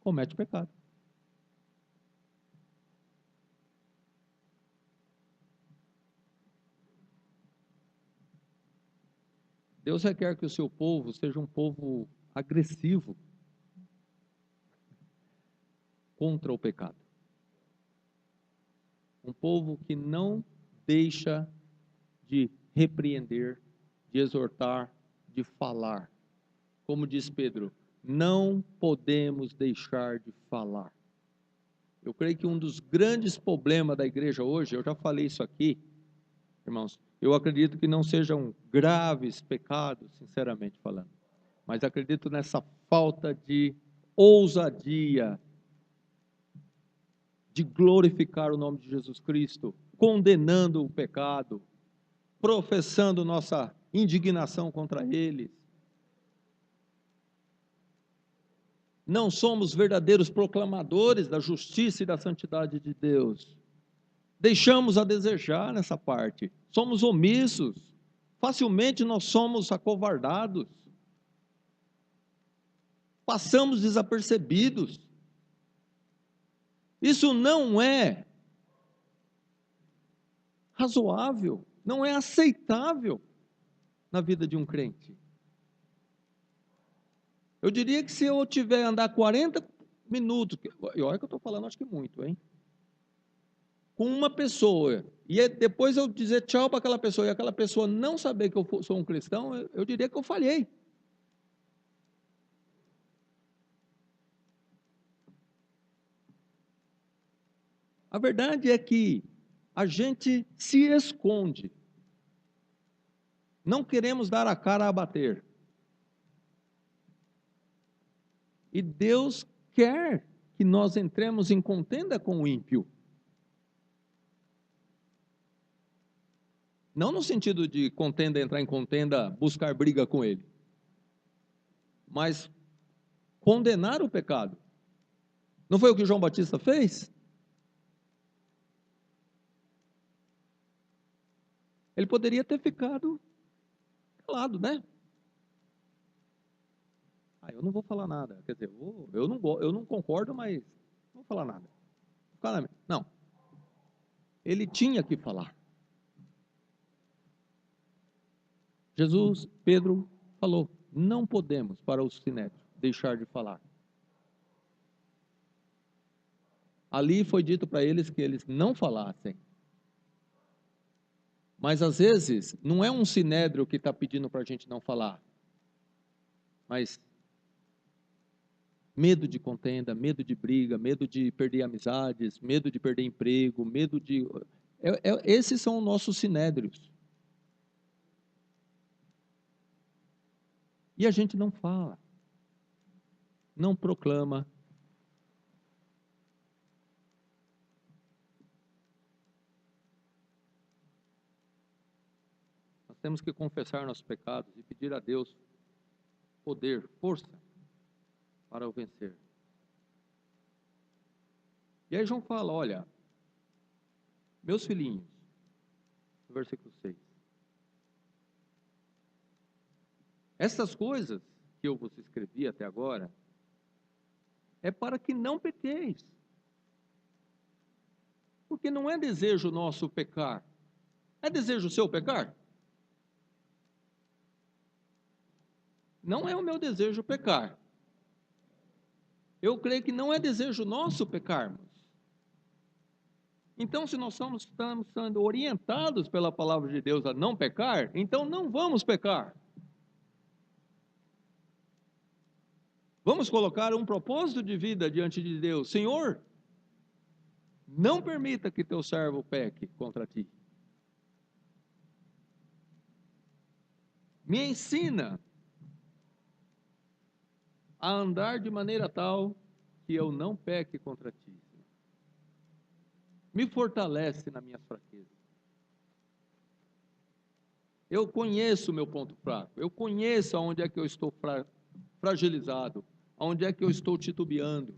comete pecado. Deus requer que o seu povo seja um povo agressivo contra o pecado. Um povo que não deixa de repreender, de exortar, de falar. Como diz Pedro, não podemos deixar de falar. Eu creio que um dos grandes problemas da igreja hoje, eu já falei isso aqui, irmãos, eu acredito que não sejam graves pecados, sinceramente falando, mas acredito nessa falta de ousadia de glorificar o nome de Jesus Cristo, condenando o pecado, professando nossa indignação contra eles. Não somos verdadeiros proclamadores da justiça e da santidade de Deus. Deixamos a desejar nessa parte. Somos omissos. Facilmente nós somos acovardados. Passamos desapercebidos. Isso não é razoável, não é aceitável na vida de um crente. Eu diria que se eu tiver andar 40 minutos, e olha que eu estou falando, acho que muito, hein? Com uma pessoa, e depois eu dizer tchau para aquela pessoa, e aquela pessoa não saber que eu sou um cristão, eu diria que eu falhei. A verdade é que a gente se esconde. Não queremos dar a cara a bater. E Deus quer que nós entremos em contenda com o ímpio. Não no sentido de contenda, entrar em contenda, buscar briga com ele. Mas condenar o pecado. Não foi o que João Batista fez? Ele poderia ter ficado calado, né? Eu não vou falar nada. Quer dizer, eu não concordo, mas não vou falar nada. Não. Ele tinha que falar. Jesus, Pedro falou, não podemos, para o Sinédrio, deixar de falar. Ali foi dito para eles que eles não falassem. Mas às vezes, não é um sinédrio que está pedindo para a gente não falar. Mas medo de contenda, medo de briga, medo de perder amizades, medo de perder emprego, medo de... esses são os nossos sinédrios. E a gente não fala, não proclama. Nós temos que confessar nossos pecados e pedir a Deus poder, força, para o vencer. E aí João fala, olha, meus filhinhos, no versículo 6, essas coisas que eu vos escrevi até agora, é para que não pequeis. Porque não é desejo nosso pecar. É desejo seu pecar? Não é o meu desejo pecar. Eu creio que não é desejo nosso pecarmos. Então, se nós estamos sendo orientados pela palavra de Deus a não pecar, então não vamos pecar. Vamos colocar um propósito de vida diante de Deus. Senhor, não permita que teu servo peque contra ti. Me ensina a andar de maneira tal que eu não peque contra ti. Me fortalece na minha fraqueza. Eu conheço o meu ponto fraco. Eu conheço aonde é que eu estou fragilizado, aonde é que eu estou titubeando.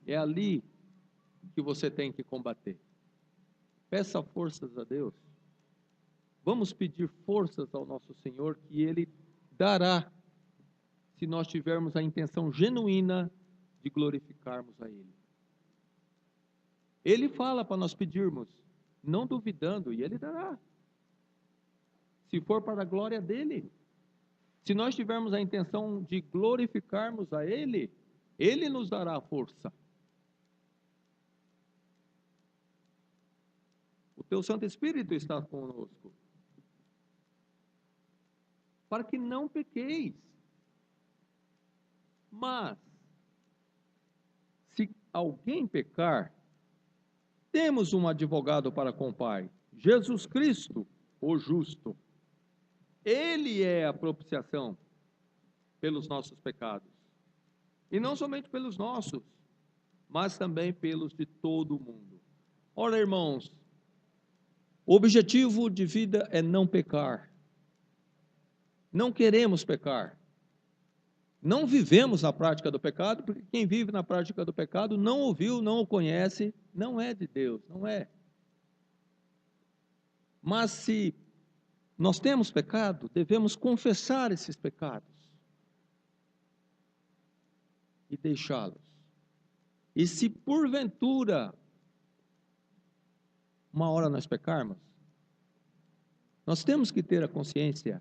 É ali que você tem que combater. Peça forças a Deus. Vamos pedir forças ao nosso Senhor que Ele dará, se nós tivermos a intenção genuína de glorificarmos a Ele. Ele fala para nós pedirmos, não duvidando, e Ele dará. Se for para a glória dEle. Se nós tivermos a intenção de glorificarmos a Ele, Ele nos dará força. O Teu Santo Espírito está conosco. Para que não pequeis. Mas, se alguém pecar, temos um advogado para com o Pai, Jesus Cristo, o justo. Ele é a propiciação pelos nossos pecados. E não somente pelos nossos, mas também pelos de todo o mundo. Ora, irmãos, o objetivo de vida é não pecar. Não queremos pecar. Não vivemos na prática do pecado, porque quem vive na prática do pecado não ouviu, não o conhece, não é de Deus, não é. Mas se nós temos pecado, devemos confessar esses pecados e deixá-los. E se porventura uma hora nós pecarmos, nós temos que ter a consciência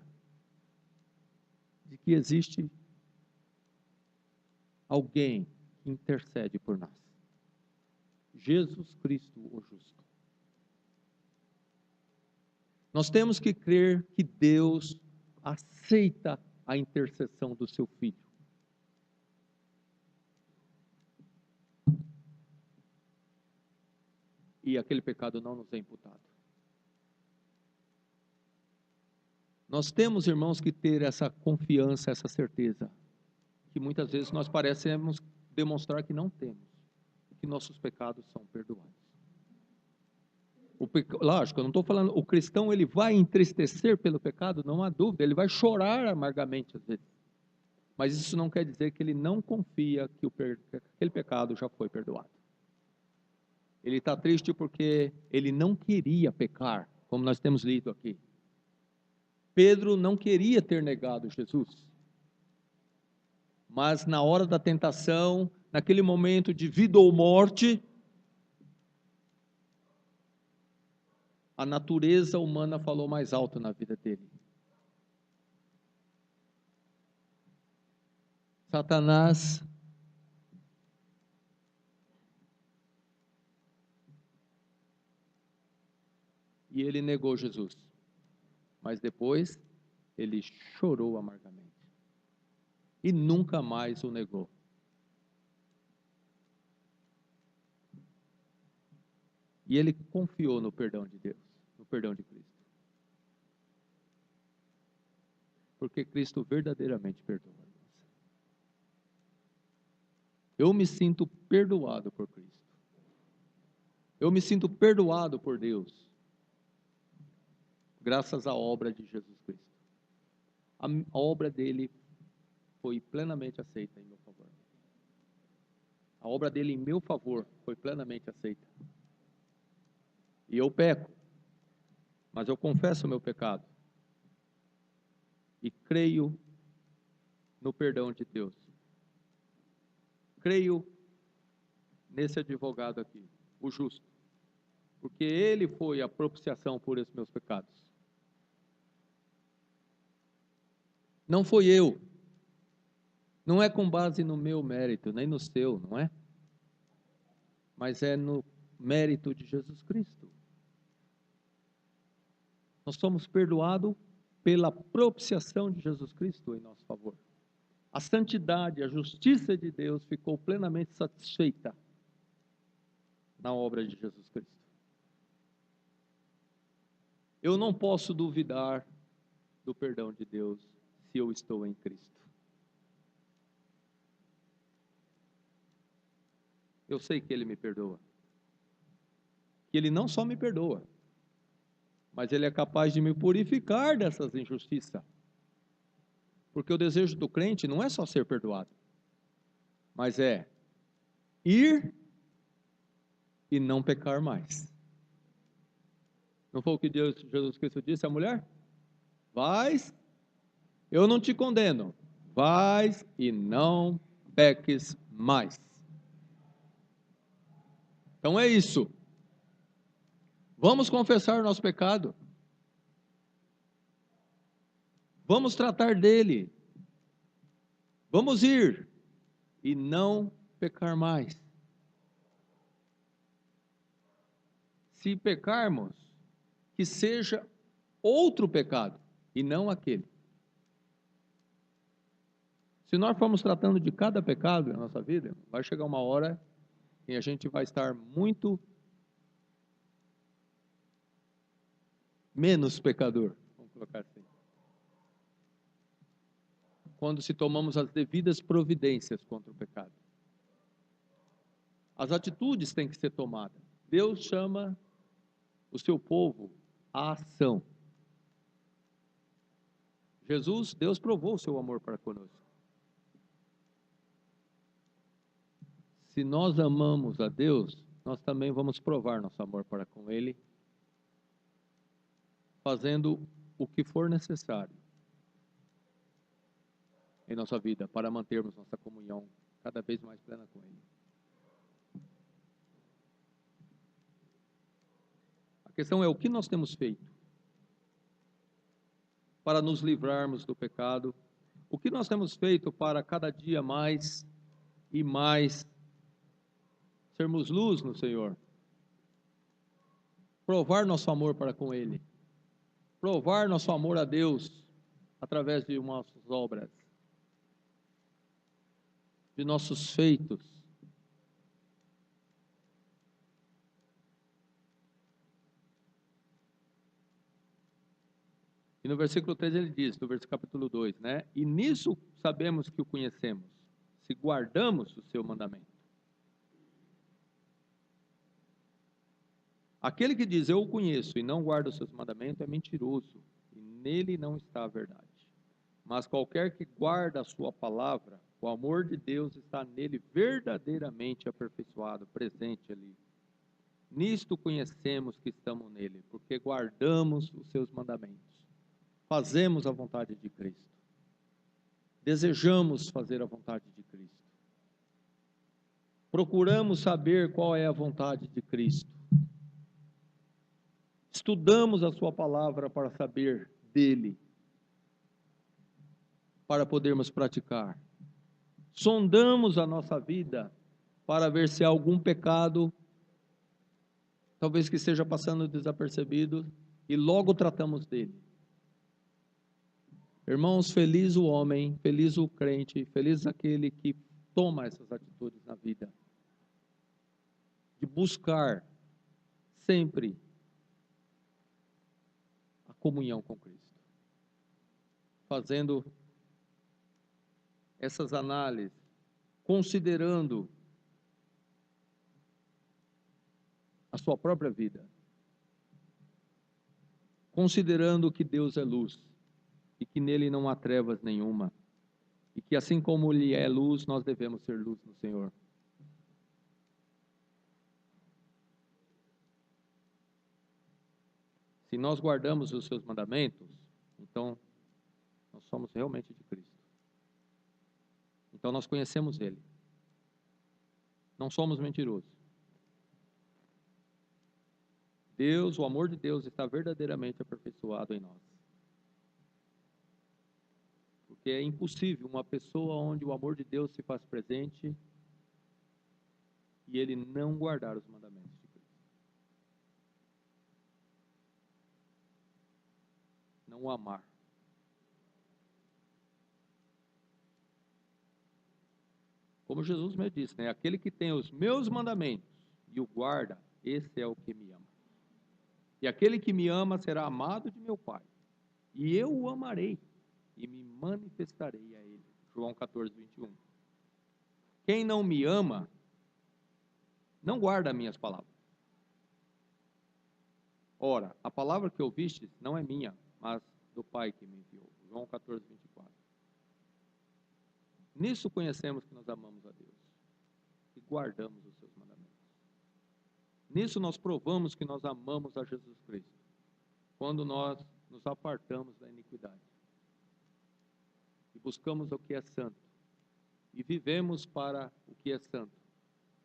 de que existe alguém que intercede por nós. Jesus Cristo, o justo. Nós temos que crer que Deus aceita a intercessão do seu Filho. E aquele pecado não nos é imputado. Nós temos, irmãos, que ter essa confiança, essa certeza, que muitas vezes nós parecemos demonstrar que não temos, que nossos pecados são perdoados. Lógico, eu não estou falando, o cristão ele vai entristecer pelo pecado, não há dúvida, ele vai chorar amargamente às vezes. Mas isso não quer dizer que ele não confia que aquele pecado já foi perdoado. Ele está triste porque ele não queria pecar, como nós temos lido aqui. Pedro não queria ter negado Jesus. Mas na hora da tentação, naquele momento de vida ou morte, a natureza humana falou mais alto na vida dele. Satanás e ele negou Jesus. Mas depois ele chorou amargamente e nunca mais o negou. E ele confiou no perdão de Deus, no perdão de Cristo. Porque Cristo verdadeiramente perdoa. Eu me sinto perdoado por Cristo. Eu me sinto perdoado por Deus, graças à obra de Jesus Cristo. A obra dele foi plenamente aceita em meu favor. A obra dele em meu favor foi plenamente aceita. E eu peco, mas eu confesso o meu pecado. E creio no perdão de Deus. Creio nesse advogado aqui, o justo. Porque ele foi a propiciação por esses meus pecados. Não foi eu. Não é com base no meu mérito, nem no seu, não é? Mas é no mérito de Jesus Cristo. Nós somos perdoados pela propiciação de Jesus Cristo em nosso favor. A santidade, a justiça de Deus ficou plenamente satisfeita na obra de Jesus Cristo. Eu não posso duvidar do perdão de Deus se eu estou em Cristo. Eu sei que Ele me perdoa. Que Ele não só me perdoa, mas Ele é capaz de me purificar dessas injustiças. Porque o desejo do crente não é só ser perdoado, mas é ir e não pecar mais. Não foi o que Jesus Cristo disse à mulher? Vais, eu não te condeno, vais e não peques mais. Então é isso. Vamos confessar o nosso pecado. Vamos tratar dele. Vamos ir e não pecar mais. Se pecarmos, que seja outro pecado e não aquele. Se nós formos tratando de cada pecado na nossa vida, vai chegar uma hora em a gente vai estar muito menos pecador, vamos colocar assim. Quando se tomamos as devidas providências contra o pecado. As atitudes têm que ser tomadas. Deus chama o seu povo à ação. Deus provou o seu amor para conosco. Se nós amamos a Deus, nós também vamos provar nosso amor para com Ele, fazendo o que for necessário em nossa vida para mantermos nossa comunhão cada vez mais plena com Ele. A questão é o que nós temos feito para nos livrarmos do pecado, o que nós temos feito para cada dia mais e mais sermos luz no Senhor, provar nosso amor para com Ele, provar nosso amor a Deus através de nossas obras, de nossos feitos. E no versículo 3 ele diz, no versículo capítulo 2, né? E nisso sabemos que o conhecemos, se guardamos o seu mandamento. Aquele que diz, eu o conheço e não guarda os seus mandamentos, é mentiroso, e nele não está a verdade. Mas qualquer que guarda a sua palavra, o amor de Deus está nele verdadeiramente aperfeiçoado, presente ali. Nisto conhecemos que estamos nele, porque guardamos os seus mandamentos. Fazemos a vontade de Cristo. Desejamos fazer a vontade de Cristo. Procuramos saber qual é a vontade de Cristo. Estudamos a sua palavra para saber dele, para podermos praticar. Sondamos a nossa vida para ver se há algum pecado, talvez que esteja passando desapercebido, e logo tratamos dele. Irmãos, feliz o homem, feliz o crente, feliz aquele que toma essas atitudes na vida, de buscar sempre a comunhão com Cristo, fazendo essas análises, considerando a sua própria vida, considerando que Deus é luz e que nele não há trevas nenhuma, e que assim como ele é luz, nós devemos ser luz no Senhor. Se nós guardamos os seus mandamentos, então nós somos realmente de Cristo. Então nós conhecemos ele. Não somos mentirosos. Deus, o amor de Deus está verdadeiramente aperfeiçoado em nós. Porque é impossível uma pessoa onde o amor de Deus se faz presente e ele não guardar os mandamentos de Cristo. Não o amar. Como Jesus me disse, né? Aquele que tem os meus mandamentos e o guarda, esse é o que me ama. E aquele que me ama será amado de meu Pai. E eu o amarei e me manifestarei a ele. João 14, 21. Quem não me ama, não guarda minhas palavras. Ora, a palavra que ouvistes não é minha, mas do Pai que me enviou. João 14, 24. Nisso conhecemos que nós amamos a Deus e guardamos os seus mandamentos. Nisso nós provamos que nós amamos a Jesus Cristo, quando nós nos apartamos da iniquidade e buscamos o que é santo e vivemos para o que é santo,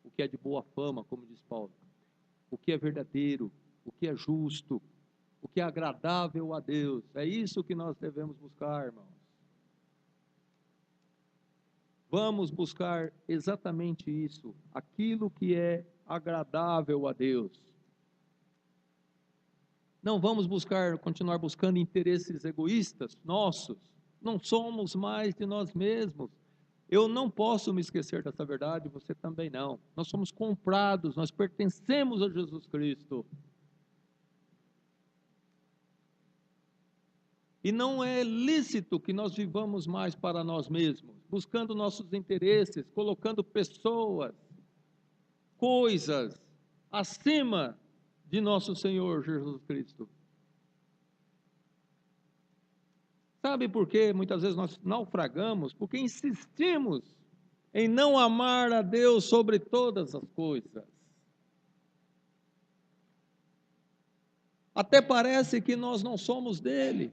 o que é de boa fama, como diz Paulo, o que é verdadeiro, o que é justo, o que é agradável a Deus. É isso que nós devemos buscar, irmãos. Vamos buscar exatamente isso, aquilo que é agradável a Deus. Não vamos continuar buscando interesses egoístas nossos. Não somos mais de nós mesmos. Eu não posso me esquecer dessa verdade, você também não. Nós somos comprados, nós pertencemos a Jesus Cristo. E não é lícito que nós vivamos mais para nós mesmos, buscando nossos interesses, colocando pessoas, coisas acima de nosso Senhor Jesus Cristo. Sabe por que muitas vezes nós naufragamos? Porque insistimos em não amar a Deus sobre todas as coisas. Até parece que nós não somos dele,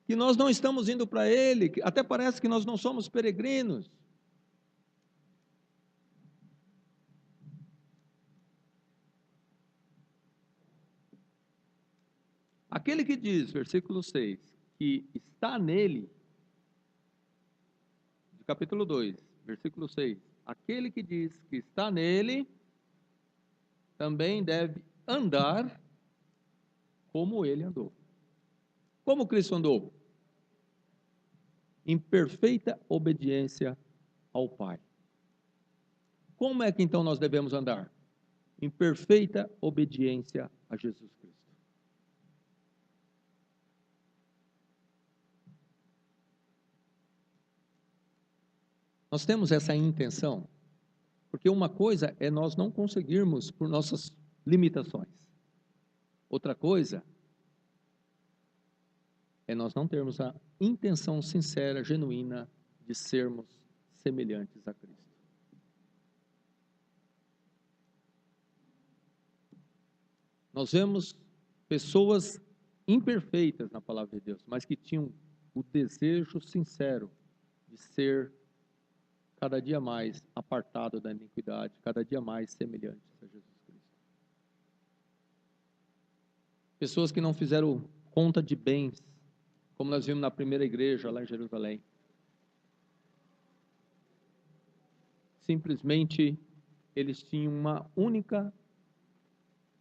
que nós não estamos indo para ele, até parece que nós não somos peregrinos. Aquele que diz, versículo 6, que está nele, de capítulo 2, versículo 6, aquele que diz que está nele, também deve andar como ele andou. Como Cristo andou? Em perfeita obediência ao Pai. Como é que então nós devemos andar? Em perfeita obediência a Jesus Cristo. Nós temos essa intenção, porque uma coisa é nós não conseguirmos por nossas limitações. Outra coisa é nós não termos a intenção sincera, genuína, de sermos semelhantes a Cristo. Nós vemos pessoas imperfeitas na palavra de Deus, mas que tinham o desejo sincero de ser cada dia mais apartado da iniquidade, cada dia mais semelhantes a Jesus Cristo. Pessoas que não fizeram conta de bens, como nós vimos na primeira igreja lá em Jerusalém. Simplesmente eles tinham uma única,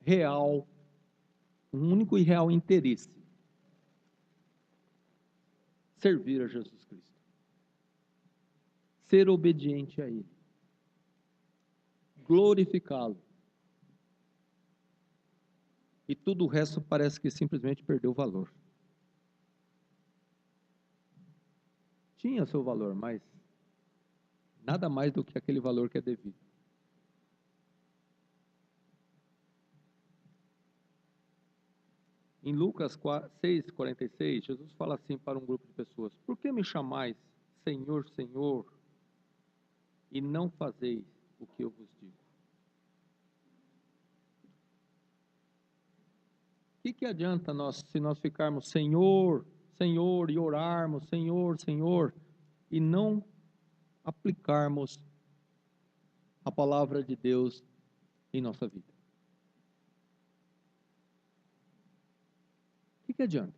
real um único e real interesse: servir a Jesus Cristo, ser obediente a Ele, glorificá-lo. E tudo o resto parece que simplesmente perdeu valor. Tinha seu valor, mas nada mais do que aquele valor que é devido. Em Lucas 6,46, Jesus fala assim para um grupo de pessoas: por que me chamais Senhor, Senhor, e não fazeis o que eu vos digo? O que adianta se nós ficarmos Senhor, Senhor, e orarmos Senhor, Senhor, e não aplicarmos a palavra de Deus em nossa vida? O que adianta?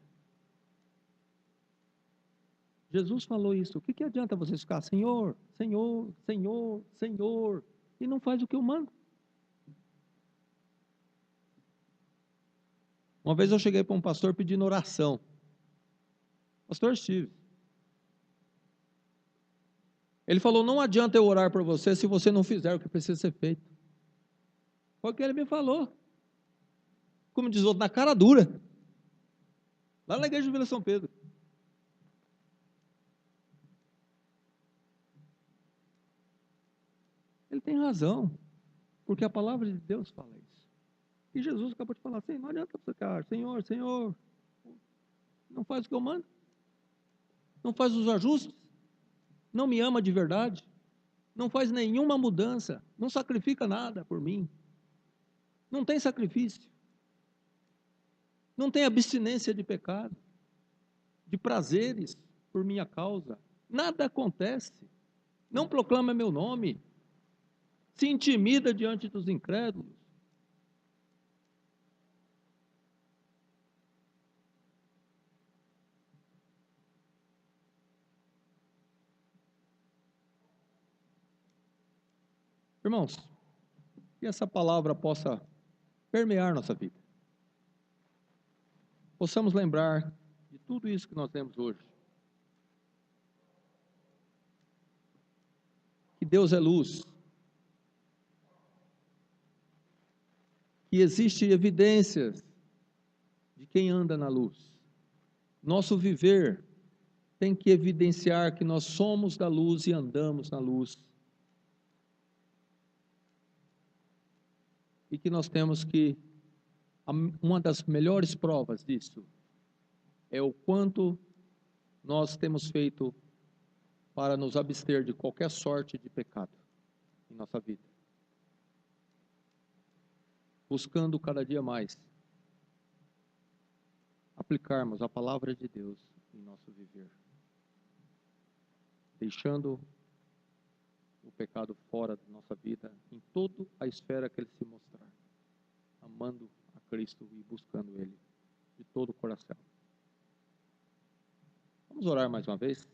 Jesus falou isso. O que adianta você ficar Senhor, Senhor, Senhor, Senhor, e não faz o que eu mando? Uma vez eu cheguei para um pastor pedindo oração. Pastor Steve. Ele falou: não adianta eu orar por você se você não fizer o que precisa ser feito. Foi o que ele me falou. Como diz outro, na cara dura. Lá na igreja de Vila São Pedro. Ele tem razão. Porque a palavra de Deus fala isso. E Jesus acabou de falar assim: não adianta você ficar, Senhor, Senhor. Não faz o que eu mando. Não faz os ajustes. Não me ama de verdade. Não faz nenhuma mudança. Não sacrifica nada por mim. Não tem sacrifício. Não tem abstinência de pecado, de prazeres por minha causa. Nada acontece. Não proclama meu nome. Se intimida diante dos incrédulos. Irmãos, que essa palavra possa permear nossa vida. Possamos lembrar de tudo isso que nós temos hoje. Que Deus é luz. Que existe evidências de quem anda na luz. Nosso viver tem que evidenciar que nós somos da luz e andamos na luz. E que nós temos que, uma das melhores provas disso, é o quanto nós temos feito para nos abster de qualquer sorte de pecado em nossa vida. Buscando cada dia mais aplicarmos a palavra de Deus em nosso viver. Deixando o pecado fora da nossa vida, em toda a esfera que ele se mostrar. Amando a Cristo e buscando Ele de todo o coração. Vamos orar mais uma vez?